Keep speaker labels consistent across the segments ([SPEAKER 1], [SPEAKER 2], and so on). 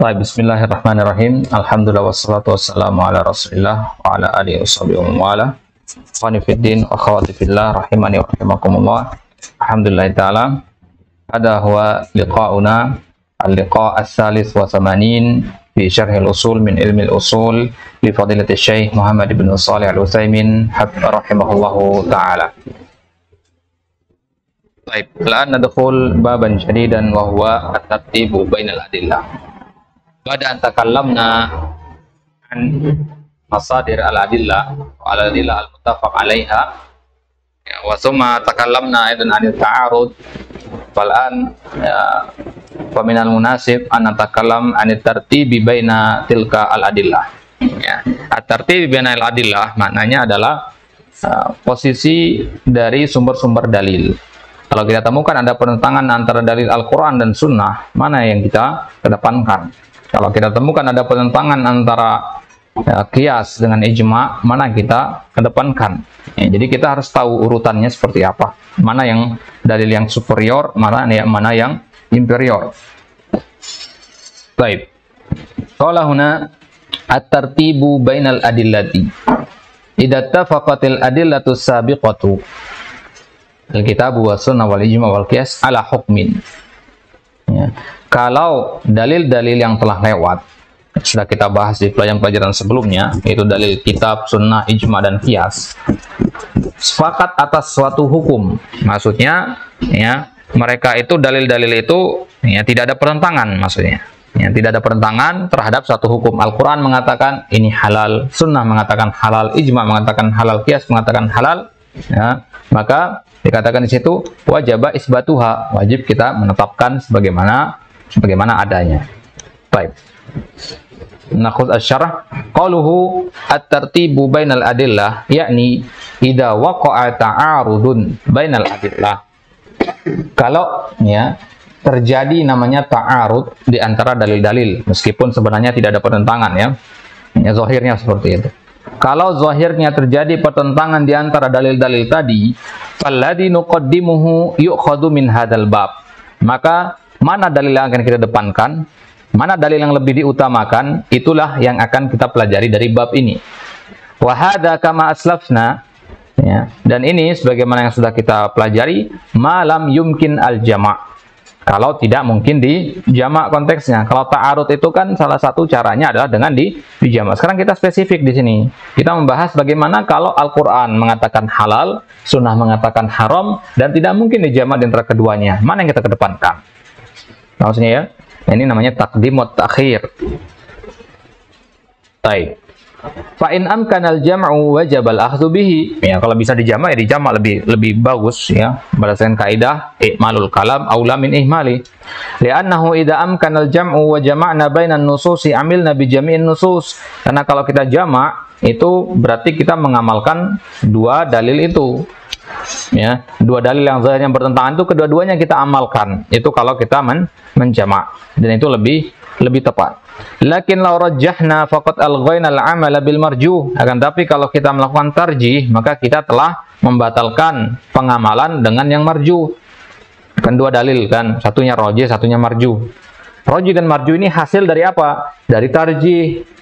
[SPEAKER 1] Baik, bismillahirrahmanirrahim. Alhamdulillah wassalatu wassalamu ala Rasulillah wa ala alihi washabihi wa wala. Ikhwani fiddin wa akhwati fillah rahimani wa rahimakumullah. Alhamdulillah taala. Hada huwa liqa'una al-liqa' as-salis wa thamanin fi syarh al-usul min ilmi al-usul li fadilati Syekh Muhammad ibn Shalih Al-Utsaimin rahimahullahu taala. Baik, الآن ندخل بابا جديدا وهو الترتيب بين الأدلة. Pada takallamna an masadir al-adillah wa al-adillah al-muttafaq 'alaiha wa thumma takallamna aidan 'anil ta'arud wal an wa min al-munasib an natakallam 'anil tartibi baina tilka al-adillah. Ya, at-tartibi baina al-adillah maknanya adalah posisi dari sumber-sumber dalil. Kalau kita temukan ada pertentangan antara dalil Al-Quran dan Sunnah, mana yang kita kedepankan? Kalau kita temukan ada pertentangan antara qiyas dengan ijma, mana kita kedepankan? Ya, jadi kita harus tahu urutannya seperti apa. Mana yang dalil yang superior, mana yang inferior. Baik. Qala huna at-tartibu bainal adillati. Idza tafaqatil adillatu sabiqatu al-kitabu was sunnah wal ijma wal qiyas ala hukmin. Ya. Kalau dalil-dalil yang telah lewat sudah kita bahas di pelajaran-pelajaran sebelumnya, yaitu dalil kitab, sunnah, ijma dan qiyas, sepakat atas suatu hukum. Maksudnya ya, mereka itu dalil-dalil itu ya tidak ada pertentangan, maksudnya. Ya, tidak ada pertentangan terhadap suatu hukum. Al-Qur'an mengatakan ini halal, sunnah mengatakan halal, ijma mengatakan halal, qiyas mengatakan halal, ya, maka dikatakan di situ wajib isbatuha, wajib kita menetapkan sebagaimana adanya. Baik. Nakhudz asy-syarh. Qaluhu at-tartibu bainal adillah, yakni idza waqa'a ta'arudun bainal adillah. Kalau ya terjadi namanya ta'arud di antara dalil-dalil, meskipun sebenarnya tidak ada pertentangan ya. Ya zahirnya seperti itu. Kalau zahirnya terjadi pertentangan di antara dalil-dalil tadi, falladzi nuqaddimuhu yu'khadhu min hadzal bab. Maka mana dalil yang akan kita depankan, mana dalil yang lebih diutamakan, itulah yang akan kita pelajari dari bab ini. Wa hadza kama aslafna, ya, dan ini sebagaimana yang sudah kita pelajari, malam yumkin al-jama'. Kalau tidak mungkin di jamak konteksnya. Kalau ta'arud itu kan salah satu caranya adalah dengan di jamak. Sekarang kita spesifik di sini. Kita membahas bagaimana kalau Al-Qur'an mengatakan halal, sunnah mengatakan haram, dan tidak mungkin di jamak di antara keduanya. Mana yang kita kedepankan? Maksudnya ya, ini namanya taqdim wa ta'khir. Baik. Fa in amkana al-jam'u wajib al-akhdhu bihi. Ya, kalau bisa dijamak ya dijamak lebih bagus ya. Berdasarkan kaidah i'malul kalam aula min ihmali. Li'annahu idza amkana al-jam'u wa jama'na bainan nususi amilna bi jami'in nusus. Karena kalau kita jamak itu berarti kita mengamalkan dua dalil itu. Ya, dua dalil yang zahirnya bertentangan itu kedua-duanya kita amalkan. Itu kalau kita menjamak, dan itu lebih tepat. Lakin law rajjahna faqad alghayna al-amala bil marjuh. Akan tapi kalau kita melakukan tarjih, maka kita telah membatalkan pengamalan dengan yang marjuh. Kan dua dalil kan, satunya rajih, satunya marjuh. Rajih dan marjuh ini hasil dari apa? Dari tarjih.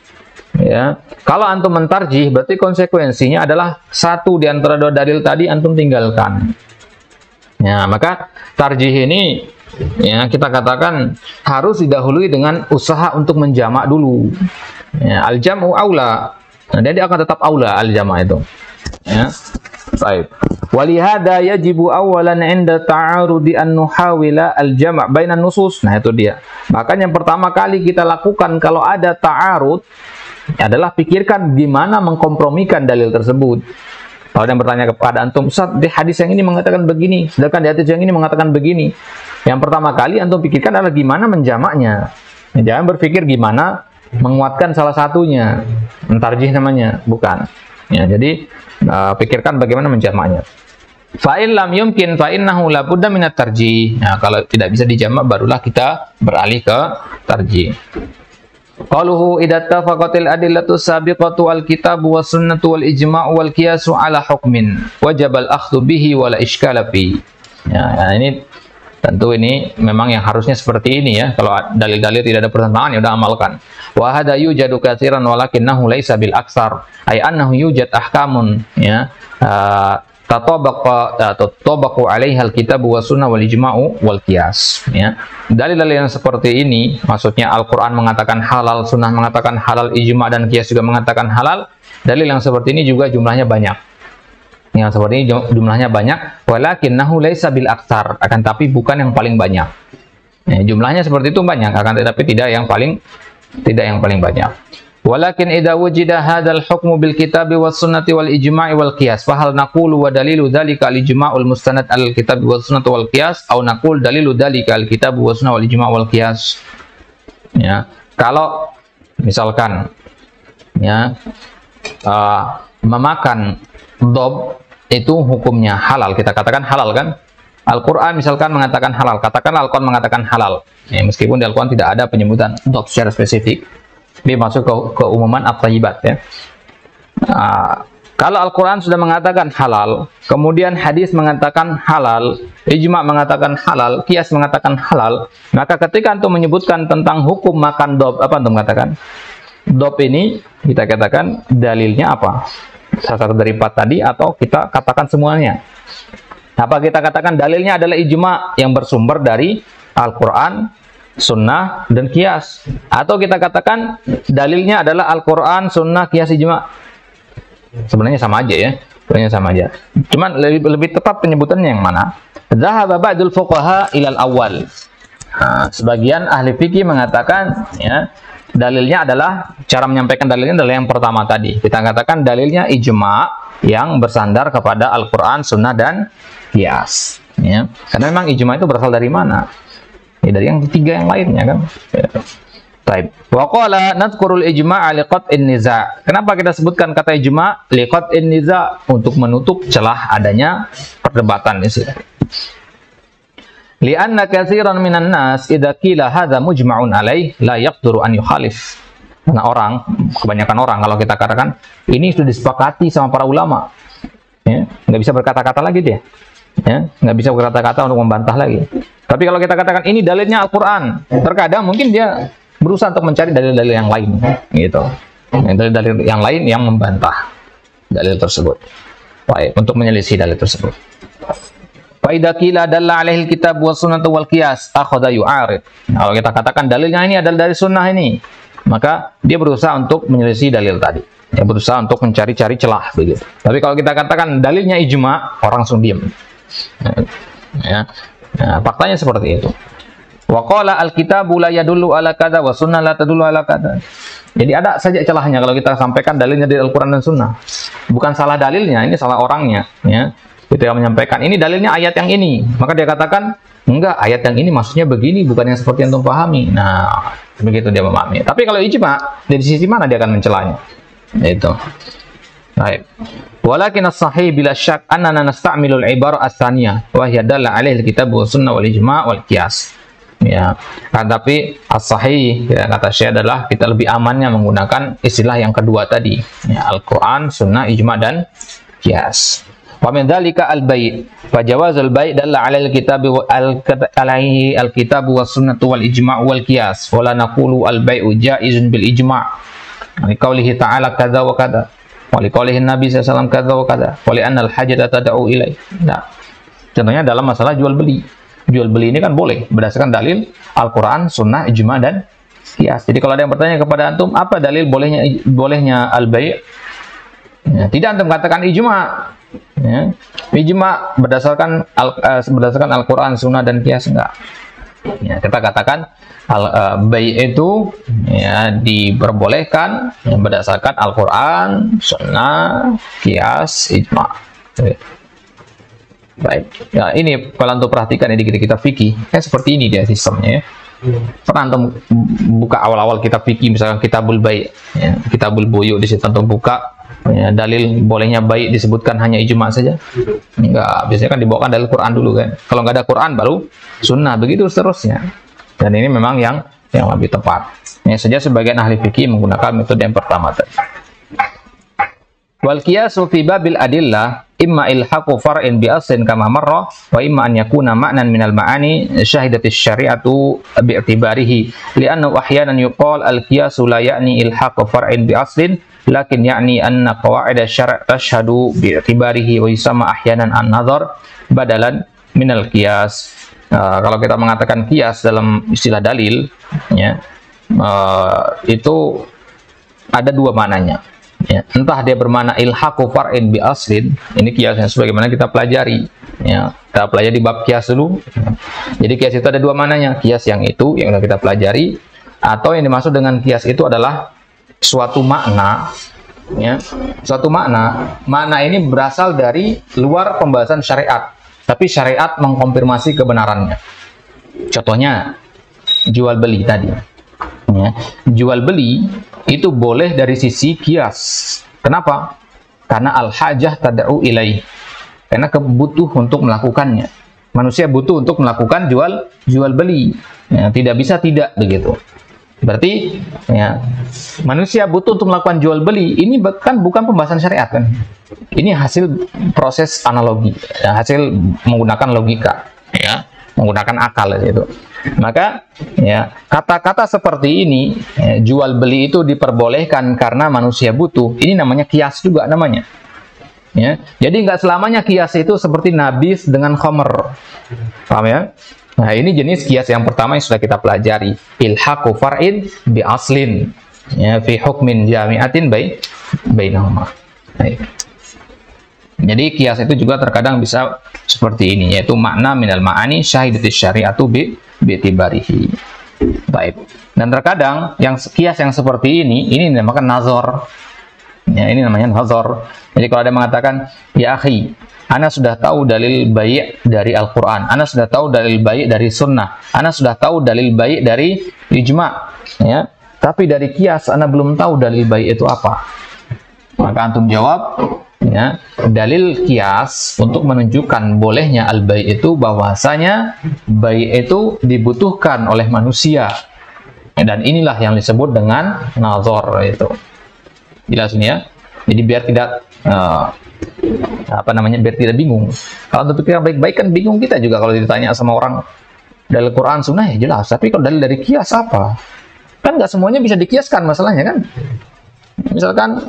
[SPEAKER 1] Ya, kalau antum mentarjih berarti konsekuensinya adalah satu di antara dua dalil tadi antum tinggalkan. Ya, maka tarjih ini ya kita katakan harus didahului dengan usaha untuk menjamak dulu. Ya, al-jam'u aula. Nah, jadi akan tetap aula al-jama' itu. Ya. Baik. Walihada yajibu awalan 'inda ta'arudi an nuhawila al-jama' bainan nusus. Nah, itu dia. Maka yang pertama kali kita lakukan kalau ada ta'arud adalah pikirkan gimana mengkompromikan dalil tersebut. Kalau yang bertanya kepada antum, Ustaz, di hadis yang ini mengatakan begini, sedangkan di hadis yang ini mengatakan begini. Yang pertama kali antum pikirkan adalah gimana menjamaknya. Jangan berpikir gimana menguatkan salah satunya. Mentarjih namanya, bukan. Ya, jadi pikirkan bagaimana menjamaknya. Fa in lam yumkin fa innahu la budda min at-tarjih. Nah, kalau tidak bisa dijamak barulah kita beralih ke tarjih. Qaluhu idza tafaqatil adillatu sabiqatu al-kitabu was sunnatu wal ijma'u wal qiyasu ala hukmin wajib al-akhdhu bihi wala iskala fi. Ya, ini Tentu ini memang yang harusnya seperti ini ya. Kalau dalil-dalil tidak ada pertentangan, ya udah amalkan. Wa hada yujadu katsiran walakinnahu laisa bil aksar. Ay annahu yujad ahkamun ya. Tatabaqu 'alaiha al-kitab wa sunnah wal ijma'u wal qiyas ya. Dalil-dalil yang seperti ini, maksudnya Al-Qur'an mengatakan halal, sunnah mengatakan halal, ijma' dan qiyas juga mengatakan halal. Dalil yang seperti ini juga jumlahnya banyak. Yang seperti ini jumlahnya banyak, walakinnahu laisa bil aktsar, akan tapi bukan yang paling banyak. Ya, jumlahnya seperti itu banyak, akan tetapi tidak yang paling banyak. Walakin idza wujida hadzal hukmu bil kitabi was sunnati wal ijma'i wal qiyas, fa hal naqulu wa dalilu dzalika al ijma'ul mustanad al kitabi was sunnati wal qiyas, atau naqul dalilu dzalika al kitabi was sunnah wal ijma' wal qiyas. Ya, kalau misalkan ya memakan dob itu hukumnya halal, kita katakan halal kan? Al-Quran misalkan mengatakan halal, katakan Al-Quran mengatakan halal ya, meskipun di Al-Quran tidak ada penyebutan dob secara spesifik, dia masuk ke umuman at-thayyibat ya. Kalau Al-Quran sudah mengatakan halal, kemudian hadis mengatakan halal, ijma' mengatakan halal, qiyas mengatakan halal, maka ketika antum menyebutkan tentang hukum makan dob, apa antum katakan? Dob ini kita katakan dalilnya apa? Salah satu dari 4 tadi, atau kita katakan semuanya? Apa kita katakan dalilnya adalah ijma' yang bersumber dari Al-Quran, sunnah, dan qiyas? Atau kita katakan dalilnya adalah Al-Quran, sunnah, qiyas, ijma'? Sebenarnya sama aja ya, sebenarnya sama aja. Cuman lebih tepat penyebutannya yang mana? Dhahaba ba'dul fuqaha ilal awal. Sebagian ahli fikih mengatakan ya, dalilnya adalah, cara menyampaikan dalilnya adalah yang pertama tadi. Kita katakan dalilnya ijma' yang bersandar kepada Al-Quran, sunnah, dan qiyas ya. Karena memang ijma' itu berasal dari mana? Ya, dari yang ketiga yang lainnya kan ya. Baik. Wa qala nadhkurul ijma' liqat'in niza'. Kenapa kita sebutkan kata ijma' liqat'in niza'? Untuk menutup celah adanya perdebatan di sini. Lianna katsiran minan nas idza qila hadza mujma'un alaih la yaqduru an yukhalif. Karena kebanyakan orang kalau kita katakan ini sudah disepakati sama para ulama, ya, nggak bisa berkata-kata lagi dia, ya, nggak bisa berkata-kata untuk membantah lagi. Tapi kalau kita katakan ini dalilnya Al-Quran, terkadang mungkin dia berusaha untuk mencari dalil-dalil yang lain, gitu, dalil-dalil yang lain yang membantah dalil tersebut, baik, untuk menyelisih dalil tersebut. Faidah kila dalla alaihil kitab wa sunnah wal qiyas akhadha yu'arid. Kalau kita katakan dalilnya ini adalah dari sunnah ini, maka dia berusaha untuk menyelisih dalil tadi. Dia berusaha untuk mencari-cari celah begitu. Tapi kalau kita katakan dalilnya ijma', orang langsung diam. Ya. Nah, faktanya seperti itu. Wa qala al-kitabu la yadullu ala kadza wa sunnah la tadullu ala kadza. Jadi ada saja celahnya kalau kita sampaikan dalilnya dari Al-Qur'an dan sunnah. Bukan salah dalilnya, ini salah orangnya, ya. Kita menyampaikan ini dalilnya ayat yang ini, maka dia katakan enggak, ayat yang ini maksudnya begini, bukan yang seperti yang antum pahami. Nah, begitu dia memahami. Tapi kalau ijma', dari sisi mana dia akan mencelanya? Itu. Baik. Walakin as-sahih bila syak annana nasta'milul ibarah as-tsaniyah wa hiya dalla 'alaihi al-kitab wa sunnah wal ijma' wal qiyas. Ya. Tapi as-sahih ya, kata Syekh adalah kita lebih amannya menggunakan istilah yang kedua tadi, ya, Al-Qur'an, sunnah, ijma' dan qiyas. Wa min dzalika al-bai'. Fa jawazul bai' dalla 'ala al-kitab wa al-kitab was sunnah wal ijma' wal qiyas. Wa la naqulu al-bai'u jaizun bil ijma'. Li qoulihi ta'ala kadza wa kadza. Wa li qoulihi Nabi sallallahu alaihi wasallam kadza wa kadza. Wa li anna al-hajata tad'u ilai. Nah, contohnya dalam masalah jual beli. Jual beli ini kan boleh berdasarkan dalil Al-Qur'an, sunnah, ijma' dan qiyas. Jadi kalau ada yang bertanya kepada antum, apa dalil bolehnya al-bai'? Ya, tidak antum katakan ijma'. Ya. Ijma' berdasarkan Al-Quran, sunnah, dan qiyas, enggak. Ya, kita katakan bai' itu ya, diperbolehkan ya, berdasarkan Al-Quran, sunnah, qiyas, ijma'. Baik. Ya, ini kalau untuk perhatikan ini kita fikih, seperti ini dia sistemnya. Ya. Pernah antum buka awal-awal kitab fikih, misalkan kitabul bai', ya, kitabul buyu, di situ antum buka. Ya, dalil bolehnya baik disebutkan hanya ijma' saja? Enggak, biasanya kan dibawakan dalil Quran dulu kan. Kalau nggak ada Quran baru sunnah, begitu seterusnya. Dan ini memang yang lebih tepat. Ya, saja sebagian ahli fikih menggunakan metode yang pertama tadi. Wal qiyasu fi babil adillah imma ilhaqu far'in bi aslin kama marra wa imma an yakuna ma'nan minal ma'ani syahidatis syari'atu bi'tibarihi li'annahu ahyanan yuqal al-qiyasu la ya'ni ilhaqu far'in bi aslin lakin ya'ni anna qawaid asy-syar' tashhadu bi'tibarihi wa yusamma ahyanan an-nazar badalan minal qiyas. Kalau kita mengatakan qiyas dalam istilah dalil ya, itu ada dua maknanya ya. Entah dia bermakna ilhaqu far'in bi aslin, ini qiyasnya sebagaimana kita pelajari ya. Kita pelajari di bab qiyas dulu. Jadi qiyas itu ada dua maknanya, qiyas yang itu yang sudah kita pelajari, atau yang dimaksud dengan qiyas itu adalah suatu makna ya. Suatu makna ini berasal dari luar pembahasan syariat, tapi syariat mengkonfirmasi kebenarannya. Contohnya jual beli tadi ya. Jual beli itu boleh dari sisi qiyas. Kenapa? Karena al-hajah tad'u ilaih, karena kebutuh untuk melakukannya. Manusia butuh untuk melakukan jual beli ya, tidak bisa tidak begitu. Berarti ya, manusia butuh untuk melakukan jual beli. Ini kan bukan pembahasan syariat kan? Ini hasil proses analogi ya, hasil menggunakan logika ya, menggunakan akal gitu. Maka ya, kata-kata seperti ini ya, jual beli itu diperbolehkan karena manusia butuh. Ini namanya qiyas juga namanya ya. Jadi nggak selamanya qiyas itu seperti nabis dengan khamr, paham ya? Nah, ini jenis qiyas yang pertama yang sudah kita pelajari, ilhaqu far'in bi aslin ya, fi hukmin jami'atin bainahuma. Jadi qiyas itu juga terkadang bisa seperti ini, yaitu makna minal ma'ani syahidatis syari'atu bi'tibarihi. Baik. Dan terkadang yang qiyas yang seperti ini dinamakan nazar. Ya, ini namanya nazar. Jadi kalau ada mengatakan, ya akhi, ana sudah tahu dalil bai' dari Al-Quran, ana sudah tahu dalil bai' dari sunnah, ana sudah tahu dalil bai' dari ijma', ya, tapi dari qiyas ana belum tahu dalil bai' itu apa. Maka antum jawab, ya, dalil qiyas untuk menunjukkan bolehnya al-bai' itu bahwasanya bai' itu dibutuhkan oleh manusia, dan inilah yang disebut dengan nazar itu. Jelas ini ya. Jadi biar tidak biar tidak bingung. Kalau untuk kita baik-baik kan bingung kita juga kalau ditanya sama orang dalil Quran sunnah ya jelas, tapi kalau dalil dari qiyas apa? Kan nggak semuanya bisa dikiaskan masalahnya kan. Misalkan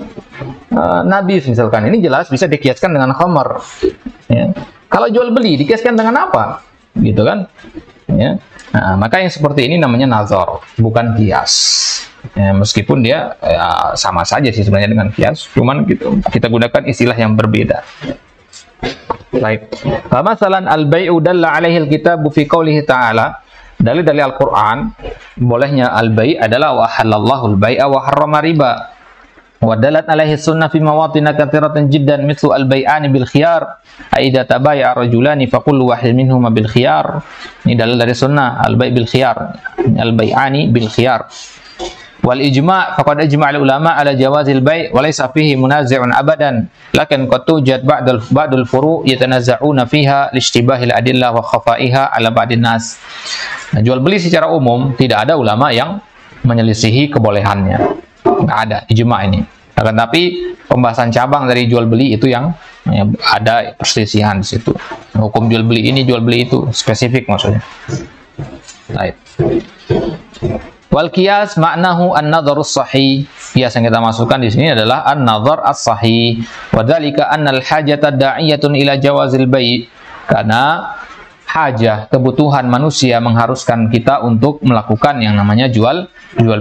[SPEAKER 1] nabis misalkan, ini jelas bisa dikiaskan dengan khamar ya. Kalau jual beli dikiaskan dengan apa? Gitu kan ya. Nah, maka yang seperti ini namanya nazar, bukan qiyas ya, meskipun dia ya, sama saja sih sebenarnya dengan qiyas, cuman gitu, kita gunakan istilah yang berbeda. Baik. Masalan al-bai'u dalla alaihi al-kitabu fi qoulihi ta'ala, dalil-dalil Al-Qur'an bolehnya al-bai' adalah wa halallahu al-bai'a wa harrama riba. Wa dalat alaihi sunnah fi mawatin katsiratan jiddan mithlu al-bai'ani bil khiyar, aidza tabay'a rajulani faqul wahid minhuma bil khiyar. Ini dalil dari sunnah, al-bai' bil khiyar, al-bai'ani bil khiyar. Wal ijma' faqad ajma'a al-ulama ala jawazil bai' wa laysa fihi munazi'un abadan, lakin qad tujad ba'dul furu' yatanazza'una fiha lishtibahil adillah wa khafa'iha ala ba'din nas. Nah, jual beli secara umum tidak ada ulama yang menyelisihi kebolehannya. Nggak ada ijma' ini. Akan tapi pembahasan cabang dari jual beli itu yang ya, ada perselisihan di situ. Hukum jual beli ini, jual beli itu, spesifik maksudnya. Baik. Wal qiyas maknahu an-nadharus sahih. Qiyas yang kita masukkan di sini adalah an-nadhar as-sahih. Wa dzalika annal hajata da'iyatun ila jawazil bai'. Karena hajah, kebutuhan manusia mengharuskan kita untuk melakukan yang namanya jual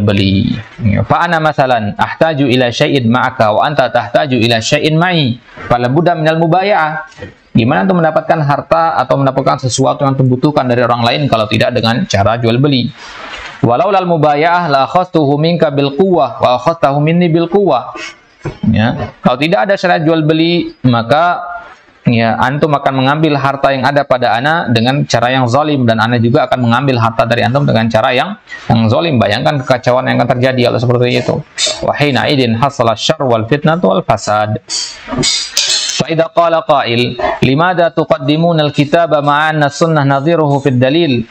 [SPEAKER 1] beli. Fa ana masalan ahtaju ila syai'in ma'aka wa anta tahtaju ila syai'in ma'i, fala budda minal mubaya'ah. Gimana untuk mendapatkan harta atau mendapatkan sesuatu yang dibutuhkan dari orang lain kalau tidak dengan cara jual beli? Walau lal mubaya'ah la khastuhu minka bil quwwah wa khastahu minni bil quwwah. Ya, kalau tidak ada syarat jual beli, maka ya, antum akan mengambil harta yang ada pada ana dengan cara yang zalim, dan ana juga akan mengambil harta dari antum dengan cara yang zalim. Bayangkan kekacauan yang akan terjadi kalau seperti itu. Wa hina idin hasala syarr wal fitnatu wal fasad. Fa idza qala qail limadha tuqaddimuna al-kitaba ma'a anna sunnah nadhiruhu fid dalil?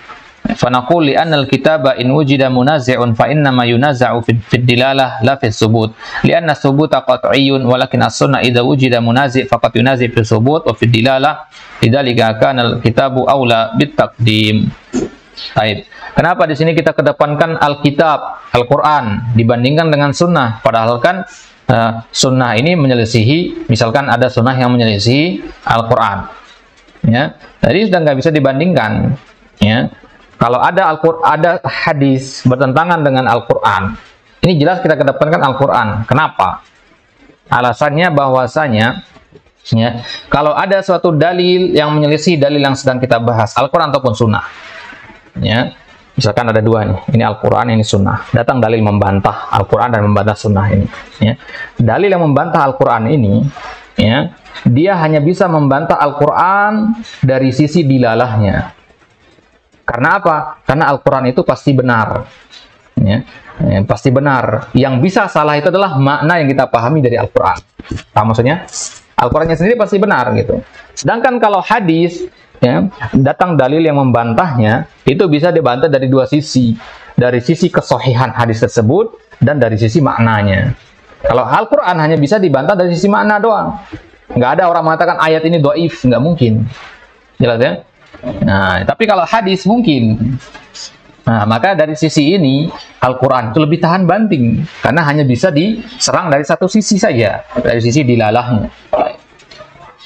[SPEAKER 1] Fanaqul li anna al-kitaba in wujida munazi'un fa inna ma yunaza'u fi dilalah la fi subut. Lianna subuta qat'iyyun walakin as-sunnah idza wujida munazi' faqat yunazi' fi subut wa fi dilalah. Lidzalika kana al-kitabu aula bit taqdim. Baik. Kenapa di sini kita kedepankan Alkitab, Al-Quran dibandingkan dengan sunnah? Padahal kan sunnah ini menyelisihi, misalkan ada sunnah yang menyelisihi Al-Quran. Ya, jadi sudah nggak bisa dibandingkan. Ya, kalau ada ada hadis bertentangan dengan Al-Quran, ini jelas kita kedepankan Al-Quran. Kenapa? Alasannya bahwasanya, ya, kalau ada suatu dalil yang menyelisih dalil yang sedang kita bahas, Al-Quran ataupun sunnah. Ya, misalkan ada dua nih, ini Al-Quran, ini sunnah. Datang dalil membantah Al-Quran dan membantah sunnah ini. Ya. Dalil yang membantah Al-Quran ini, ya, dia hanya bisa membantah Al-Quran dari sisi dilalahnya. Karena apa? Karena Al-Quran itu pasti benar. Ya. Ya, pasti benar. Yang bisa salah itu adalah makna yang kita pahami dari Al-Quran. Paham maksudnya? Al-Qurannya sendiri pasti benar gitu. Sedangkan kalau hadis, ya, datang dalil yang membantahnya, itu bisa dibantah dari dua sisi. Dari sisi kesohihan hadis tersebut dan dari sisi maknanya. Kalau Al-Quran hanya bisa dibantah dari sisi makna doang. Nggak ada orang mengatakan ayat ini dhaif, nggak mungkin. Jelas ya? Nah, tapi kalau hadis mungkin. Nah, maka dari sisi ini Al-Quran itu lebih tahan banting karena hanya bisa diserang dari satu sisi saja, dari sisi dilalahnya.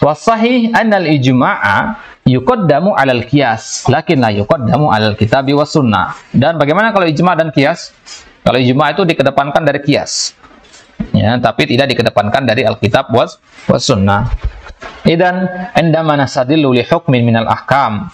[SPEAKER 1] Wasahih annal ijma'a yuqaddamu 'alal qiyas, lakin la yuqaddamu 'alal kitabi was sunnah. Dan bagaimana kalau ijma' dan qiyas? Kalau ijma' itu dikedepankan dari qiyas. Ya, tapi tidak dikedepankan dari Alkitab was sunnah. Idan indama nasadillu li hukmin minal ahkam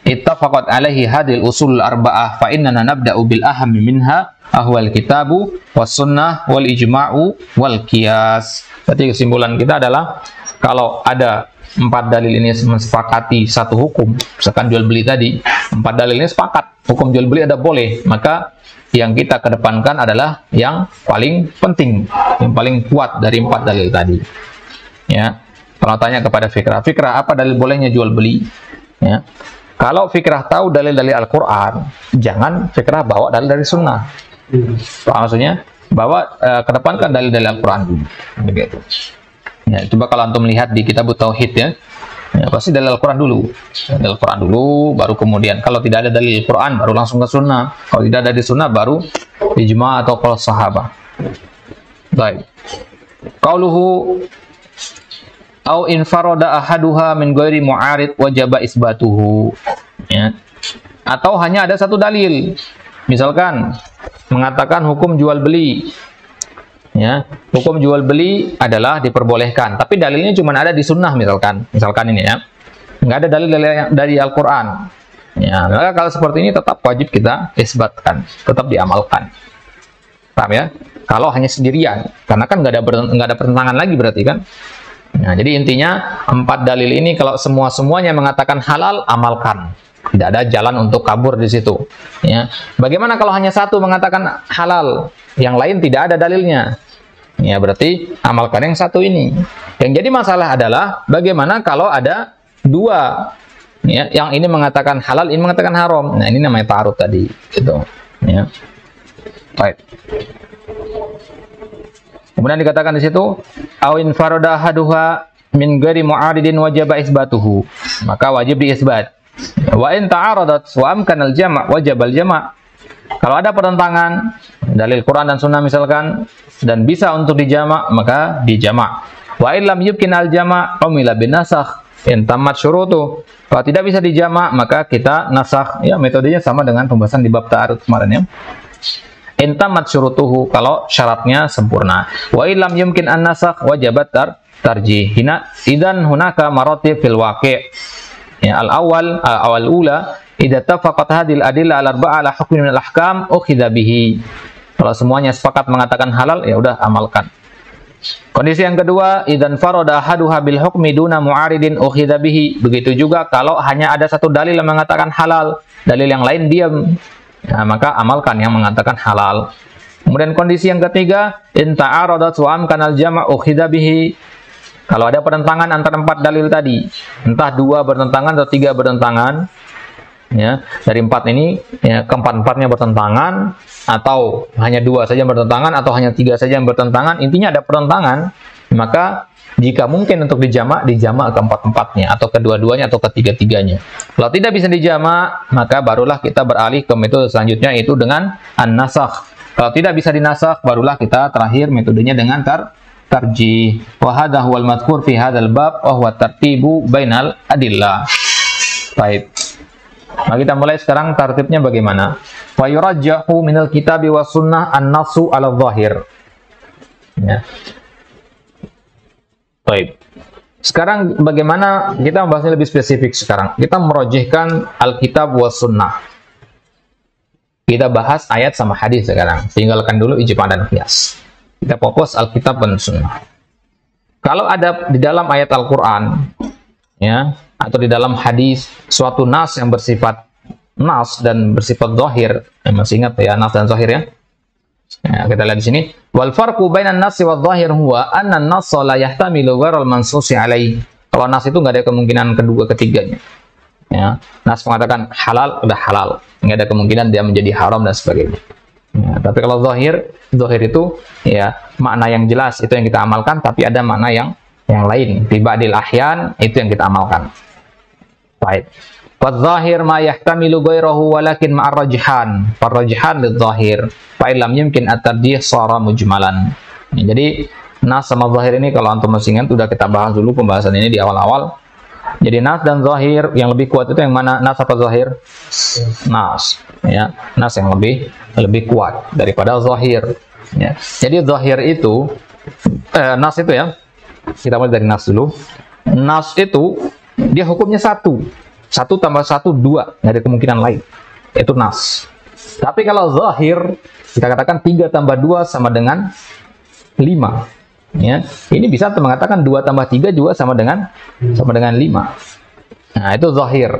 [SPEAKER 1] ittafaqat alaihi hadil usul arba'ah fa innana nabda'u bil ahami minha ahwal kitabu was sunnah wal ijma'u wal qiyas. Berarti kesimpulan kita adalah kalau ada 4 dalil ini mensepakati satu hukum, misalkan jual beli tadi, 4 dalil ini sepakat hukum jual beli ada boleh, maka yang kita kedepankan adalah yang paling penting, yang paling kuat dari 4 dalil tadi. Ya, kalau tanya kepada fikrah apa dalil bolehnya jual beli? Ya, kalau fikrah tahu dalil-dalil Al-Quran, jangan fikrah bawa dalil dari sunnah. Maksudnya bawa kedepankan dalil-dalil Al-Quran dulu. Begitu. Ya, coba kalau antum lihat di kitab Tauhid ya, pasti dalil Al-Quran dulu. Dalil Al-Quran dulu, baru kemudian kalau tidak ada dalil Al-Quran, baru langsung ke sunnah. Kalau tidak ada di sunnah, baru ijma' atau qaul sahabat. Baik. Qauluhu au infaroda ahaduha min ghairi mu'arid wajaba isbatuhu. Ya. Atau hanya ada satu dalil. Misalkan mengatakan hukum jual beli. Ya, hukum jual beli adalah diperbolehkan, tapi dalilnya cuma ada di sunnah misalkan ini ya, nggak ada dalil dari Al-Quran. Ya, maka kalau seperti ini tetap wajib kita isbatkan, tetap diamalkan. Paham ya? Kalau hanya sendirian, karena kan nggak ada pertentangan lagi berarti kan. Nah, jadi intinya 4 dalil ini kalau semuanya mengatakan halal, amalkan. Tidak ada jalan untuk kabur di situ. Ya. Bagaimana kalau hanya satu mengatakan halal, yang lain tidak ada dalilnya? Ya, berarti amalkan yang satu ini. Yang jadi masalah adalah bagaimana kalau ada 2, ya, yang ini mengatakan halal, ini mengatakan haram. Nah, ini namanya ta'arud tadi, gitu. Ya. Baik. Kemudian dikatakan di situ, awin faroda haduha min ghairi mu'aridin wajaba isbatuhu. Maka wajib diisbat. Wa in ta'aradat wa amkanal jama' wajabal jama'. Kalau ada pertentangan dalil Quran dan sunnah misalkan dan bisa untuk dijama' maka dijama'. Wa illam yumkin al jama' umila bin nasakh in tamat syurutu. Kalau tidak bisa dijama' maka kita nasakh. Ya, metodenya sama dengan pembahasan di bab ta'arud kemarin ya. In tamat syurutuhu, kalau syaratnya sempurna. Wa illam yumkin an nasakh wajabat tarjih. Idan hunaka maratib fil waqi'. Ya, al-awwal ula idza tafaqat hadhil adillah al-arba'a ala hukmin min al-ahkam ukhidha bihi. Kalau semuanya sepakat mengatakan halal, ya udah amalkan. Kondisi yang kedua, idzan farada ahaduha bil hukmi duna mu'aridin ukhidha bihi. Begitu juga kalau hanya ada satu dalil yang mengatakan halal, dalil yang lain diam, nah, maka amalkan yang mengatakan halal. Kemudian kondisi yang ketiga, in ta'aradat wa amkanal jama' ukhidha bihi. Kalau ada pertentangan antara 4 dalil tadi, entah 2 bertentangan atau 3 bertentangan, Ya, dari 4 ini ya, keempat-empatnya bertentangan, atau hanya 2 saja yang bertentangan, atau hanya 3 saja yang bertentangan, intinya ada pertentangan, maka jika mungkin untuk dijamak keempat-empatnya, atau kedua-duanya, atau ketiga-tiganya. Kalau tidak bisa dijamak, maka barulah kita beralih ke metode selanjutnya, yaitu dengan an-nasakh. Kalau tidak bisa dinasakh, barulah kita terakhir metodenya dengan tarjih. Wa hadha huwal madhkur fi hadzal bab wa huwa tartibu bainal adillah. Baik. Nah, kita mulai sekarang tertibnya bagaimana? Wa yurajjahu minal kitabi was sunnah an-nassu 'ala dhahir. Ya. Baik. Sekarang bagaimana kita membahasnya lebih spesifik sekarang. Kita merojihkan Alkitab was sunnah. Kita bahas ayat sama hadis sekarang. Tinggalkan dulu ijma' dan qiyas. Kita fokus Alkitab dan sunnah. Kalau ada di dalam ayat Al-Qur'an, ya, atau di dalam hadis suatu nas yang bersifat nas dan bersifat zahir, masih ingat ya nas dan zahir ya? Ya, kita lihat di sini, wal farqu bainan nas wa dhahir huwa anna an-nass la yahtamilu ghairal mansusi alaihi. Kalau nas itu nggak ada kemungkinan kedua ketiganya. Ya, nas mengatakan halal, udah halal, nggak ada kemungkinan dia menjadi haram dan sebagainya. Ya, tapi kalau zahir itu ya makna yang jelas itu yang kita amalkan, tapi ada makna yang lain, fi ba'dil ahyan itu yang kita amalkan. Baik. Wadh-dhahir ma yahtamilu ghairahu walakin ma'ar rajhan. Farajhan lidh-dhahir. Fa illam yumkin at-tarjih shara mujmalan. Jadi nas sama zahir ini kalau antum masih ingat sudah kita bahas dulu pembahasan ini di awal-awal. Jadi nas dan zahir yang lebih kuat itu yang mana? Nas apa zahir? Nas. Ya, nas yang lebih kuat daripada zahir. Ya. Jadi zahir itu nas itu ya. Kita mulai dari nas dulu. Nas itu dia hukumnya 1 tambah 1 2, nggak ada kemungkinan lain, itu nas. Tapi kalau zahir kita katakan 3 tambah 2 sama dengan 5, ya. Ini bisa mengatakan 2 tambah 3 juga sama dengan 5. Nah, itu zahir,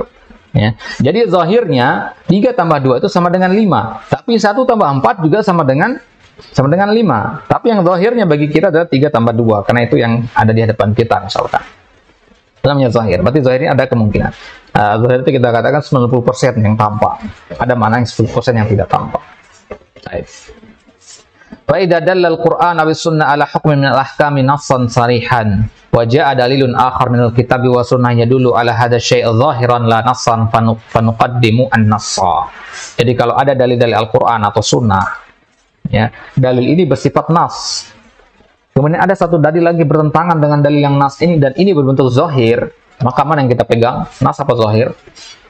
[SPEAKER 1] ya. Jadi zahirnya 3 tambah 2 itu sama dengan 5, tapi 1 tambah 4 juga sama dengan 5. Tapi yang zahirnya bagi kita adalah 3 tambah 2, karena itu yang ada di hadapan kita misalkan. Itu namanya zahir. Berarti zahir ini ada kemungkinan. Zahir itu kita katakan 90% yang tampak. Ada mana yang 10% yang tidak tampak. Baik. Wa idza dalla al-Qur'an aw as-sunnah ala hukmin min al-ahkami nassan sarihan wa jaa'a dalilun akhar min al-kitabi wa sunnah yadullu ala hadha syai' zahiran la nassan fanuqaddimu an-nassa. Jadi kalau ada dalil-dalil Al-Qur'an atau sunnah, ya, dalil ini bersifat nas. Kemudian ada satu dalil lagi bertentangan dengan dalil yang nas ini dan ini berbentuk zahir, maka mana yang kita pegang? Nas apa zahir?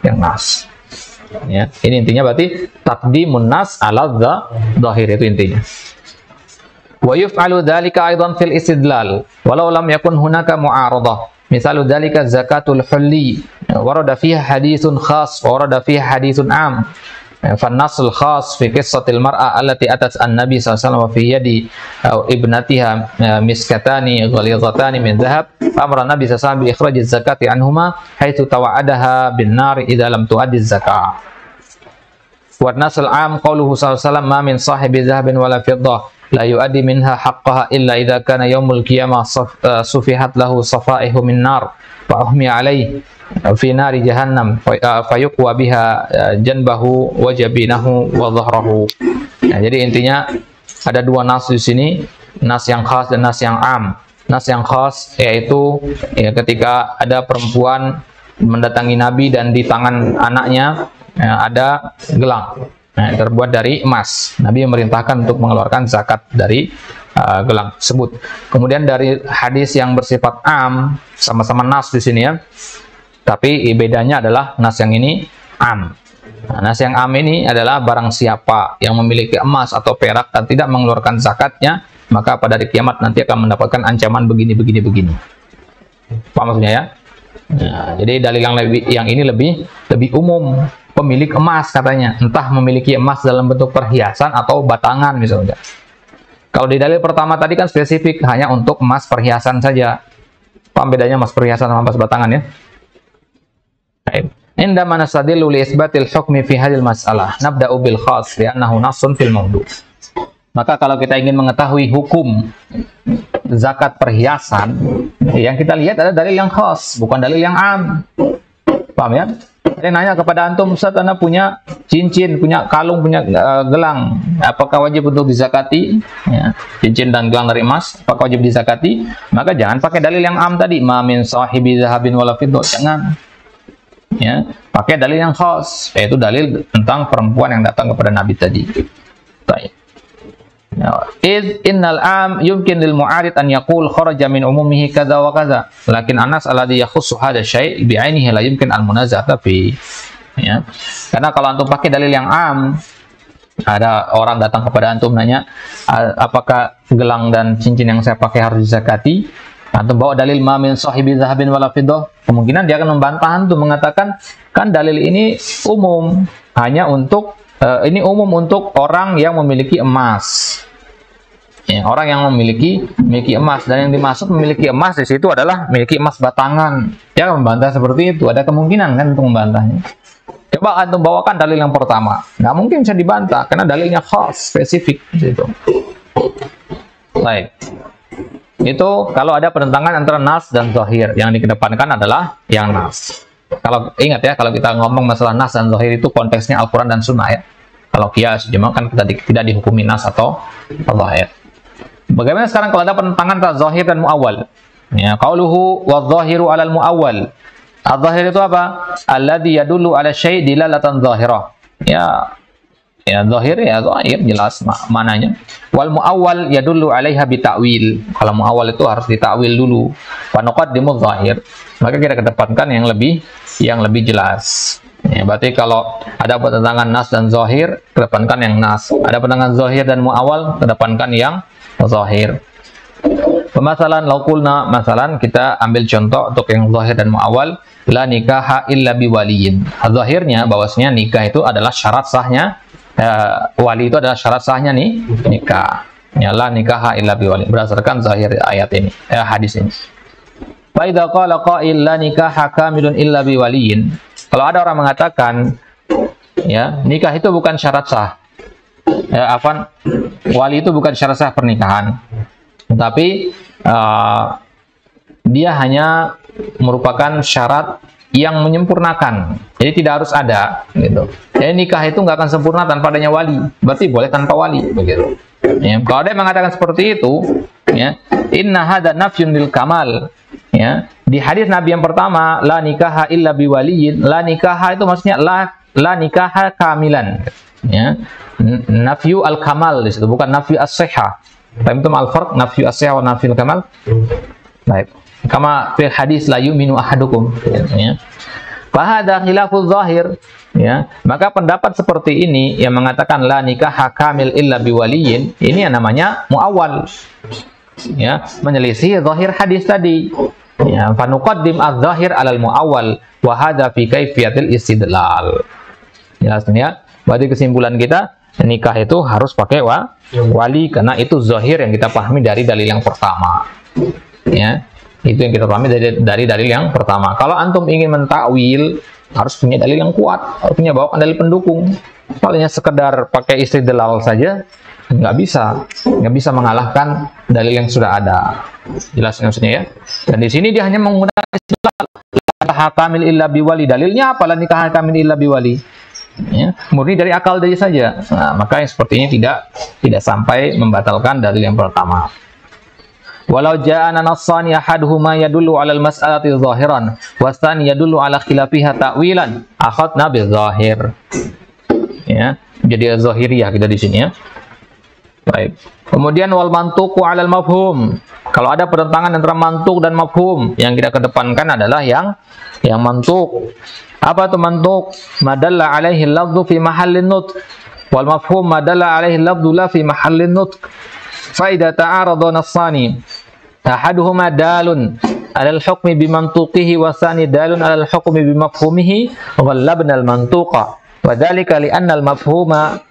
[SPEAKER 1] Yang nas. Ya, ini intinya berarti taqdimun nas ala zahir, itu intinya. Wa yuf'alu dzalika aidan fil istidlal walau lam yakun hunaka mu'aradah. Misalu dzalika zakatul hulli warada fiha haditsun khas wa warada fiha haditsun 'am. Fannasul khas fi qissatil mar'a allati atat an-nabi sallallahu alaihi wasallam fi yadi ibnatiha miskatani ghalidhatani min dhahab amara nabi sallallahu alaihi wasallam bi ikhrajiz zakati anhuma haitsu tawa'adaha bin nar idza lam tu'addi zakah. Wa nasul 'am qauluhu sallallahu alaihi wasallam ma min sahibi dhahabin wala fiddah la yu'addi minha haqqaha illa idza kana yaumul qiyamah sufihat lahu safaihu min nar fa uhmi alaihi fi nari jahannam fayuqwa biha janbahu wa jabinahu wa dhahrahu. Nah, jadi intinya ada 2 nas di sini, nas yang khas dan nas yang am. Nas yang khas yaitu ya, ketika ada perempuan mendatangi Nabi dan di tangan anaknya ya, ada gelang. Nah, terbuat dari emas. Nabi memerintahkan untuk mengeluarkan zakat dari gelang tersebut. Kemudian dari hadis yang bersifat am, sama-sama nas di sini ya. Tapi bedanya adalah nas yang ini am. Nah, nas yang am ini adalah barang siapa yang memiliki emas atau perak dan tidak mengeluarkan zakatnya, maka pada hari kiamat nanti akan mendapatkan ancaman begini. Paham maksudnya ya? Nah, jadi dalil yang ini lebih umum. Pemilik emas katanya, entah memiliki emas dalam bentuk perhiasan atau batangan misalnya. Kalau di dalil pertama tadi kan spesifik hanya untuk emas perhiasan saja. Paham bedanya emas perhiasan sama emas batangan ya? Indama nastadillu li isbatil hukmi fi hadhil mas'alah nabda'u bil khas li'annahu nassun fil mawdu'. Maka kalau kita ingin mengetahui hukum zakat perhiasan, yang kita lihat ada dalil yang khas, bukan dalil yang am. Paham ya? Ada yang nanya kepada antum, Ustaz, Anda punya cincin, punya kalung, punya gelang, apakah wajib untuk dizakati? Ya, cincin dan gelang dari emas, apakah wajib dizakati? Maka jangan pakai dalil yang am tadi, ma min sahibi zahabin wala fiddah, jangan. Ya, pakai dalil yang khas, yaitu dalil tentang perempuan yang datang kepada Nabi tadi. Baik. Id innal am yumkin lil mu'arid an yaqul kharaja min umumihi kadza wa kadza, lakin anas alladhi yakhussu hadha syai' bi 'ainihi la yumkin al munaza'ata fi. Ya, karena kalau antum pakai dalil yang am, ada orang datang kepada antum nanya, apakah gelang dan cincin yang saya pakai harus dizakati? Antum bawa dalil ma min sahibi zahabin wala fiddah, kemungkinan dia akan membantah antum, mengatakan kan dalil ini umum, hanya untuk ini umum untuk orang yang memiliki emas. Ya, orang yang memiliki emas, dan yang dimaksud memiliki emas di situ adalah memiliki emas batangan. Dia akan membantah seperti itu, ada kemungkinan kan untuk membantahnya. Coba antum bawakan dalil yang pertama, nggak mungkin bisa dibantah karena dalilnya khas, spesifik gitu. Baik. Itu kalau ada pertentangan antara nas dan zahir, yang dikedepankan adalah yang nas. Kalau ingat ya, kalau kita ngomong masalah nas dan zahir itu konteksnya Al-Quran dan Sunnah ya. Kalau qiyas, cuma kan kita tidak dihukumi nas atau zahir. Bagaimana sekarang kalau ada pertentangan antara zahir dan muawwal? Ya, qauluhu wadh-dhahiru 'alal muawwal. Adz-dhahir itu apa? Alladzi yadullu 'ala syai' dilalatan zahirah. Ya, zahir ya zahir jelas mananya. Wal muawwal yadullu 'alaiha bi ta'wil. Kalau muawwal itu harus ditakwil dulu. Wa nuqaddimu zahir. Maka kita kedepankan yang lebih jelas. Ya, berarti kalau ada pertentangan nas dan zahir, kedepankan yang nas. Ada pertentangan zahir dan muawwal, kedepankan yang zahir. Pemasalan laukulna, masalan kita ambil contoh untuk yang zahir dan muawwal, la nikaha illa biwaliyin. Zahirnya bahwasanya nikah itu adalah syarat sahnya, wali itu adalah syarat sahnya nih nikah. Ya, la nikaha illa biwali, berdasarkan zahir ayat ini, hadis ini. Fa idza qala qa'il la nikaha kamilun illa biwaliyin. Kalau ada orang mengatakan ya, nikah itu bukan syarat sah. Wali itu bukan syarat sah pernikahan. Tapi dia hanya merupakan syarat yang menyempurnakan. Jadi tidak harus ada gitu. Jadi nikah itu nggak akan sempurna tanpa adanya wali. Berarti boleh tanpa wali begitu. Ya, kalau dia mengatakan seperti itu, ya, inna hadza nafyun lil kamal. Ya, di hadis Nabi yang pertama, la nikaha illa biwaliyin. La nikaha itu maksudnya la nikaha kamilan. Ya, nafyu al kamal di situ, bukan nafyu as-sihah. Fahimtum al-farq nafyu as-sihah wa nafyu al-kamal? Baik. Kama fil hadis la yu'minu ahadukum. Ya. Fa hadza khilafuz zahir. Ya, maka pendapat seperti ini yang mengatakan la nikah kamil illa biwaliyin, ini yang namanya muawwal. Ya, menyelisih zahir hadis tadi. Ya, fa nuqaddim az-zahir 'alal muawwal wa hadza fi kaifiyatil istidlal. Jelas ya? Berarti kesimpulan kita, nikah itu harus pakai wali karena itu zahir yang kita pahami dari dalil yang pertama. Ya, itu yang kita pahami dari dalil yang pertama. Kalau antum ingin mentakwil, harus punya dalil yang kuat, harus punya bawakan dalil pendukung. Palingnya sekedar pakai istidlal saja nggak bisa mengalahkan dalil yang sudah ada. Jelas maksudnya ya. Dan di sini dia hanya menggunakan istidlal. La kamil illa biwali. Dalilnya apa? La nikah kamil illa biwali. Ya, murni dari akal dari saja. Nah, maka yang seperti ini tidak sampai membatalkan dalil yang pertama. Walau ja'ana nassani ahaduhuma yadullu 'alal mas'alati zahiran wasani yadullu 'ala khilafiha ta'wilan akhadna bizahir. Ya, jadi zahiriyah kita di sini ya. Baik. Kemudian wal mantuqu 'alal mafhum. Kalau ada pertentangan antara mantuk dan mafhum, yang kita kedepankan adalah yang mantuk. Apa itu mantuk? Madalla 'alaihi al-lafdhu fi mahallin nutq wal mafhum madalla 'alaihi al-lafdhu la fi mahallin nutq. Fa idza ta'arada nassani ahaduhuma dalun 'alal hukmi bimantuqihi wa tsani dalun 'alal hukmi bimafhumihi ghallabna al-mantuqa wa dzalika li anna al-mafhuma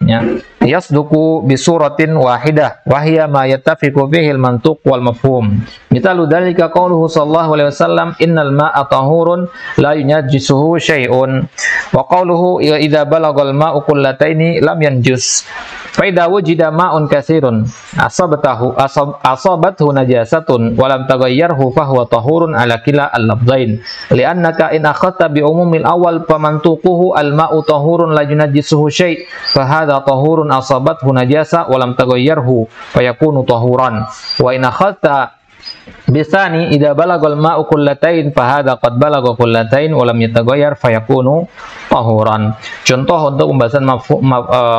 [SPEAKER 1] yasduqu bi suratin wahidah wa hiya ma yattafiqu bihi al-mantuq wal mafhum. Mithalu dzalika qauluhu sallallahu alaihi wasallam innal ma'a tahurun la yunajjisuhu syai'un wa qauluhu idza balagal ma'u qullataini lam yanjus. idza wujida ma'un katsirun asabathu najasatun wa lam taghayyarhu fa huwa tahurun ala kila al-lafzain li'annaka in akhadta bi umumil awal famantuquhu al-ma'u tahurun la yunajjisuhu syai' fa hadha tahurun asabathu najasa wa lam taghayyarhu fa yakunu tahuran wa in akhadta bisani idza balagal ma'u kullatain fa hadza qad balagha kullatain wa lam yataghayyar fa yakunu tahuran. Contoh untuk pembahasan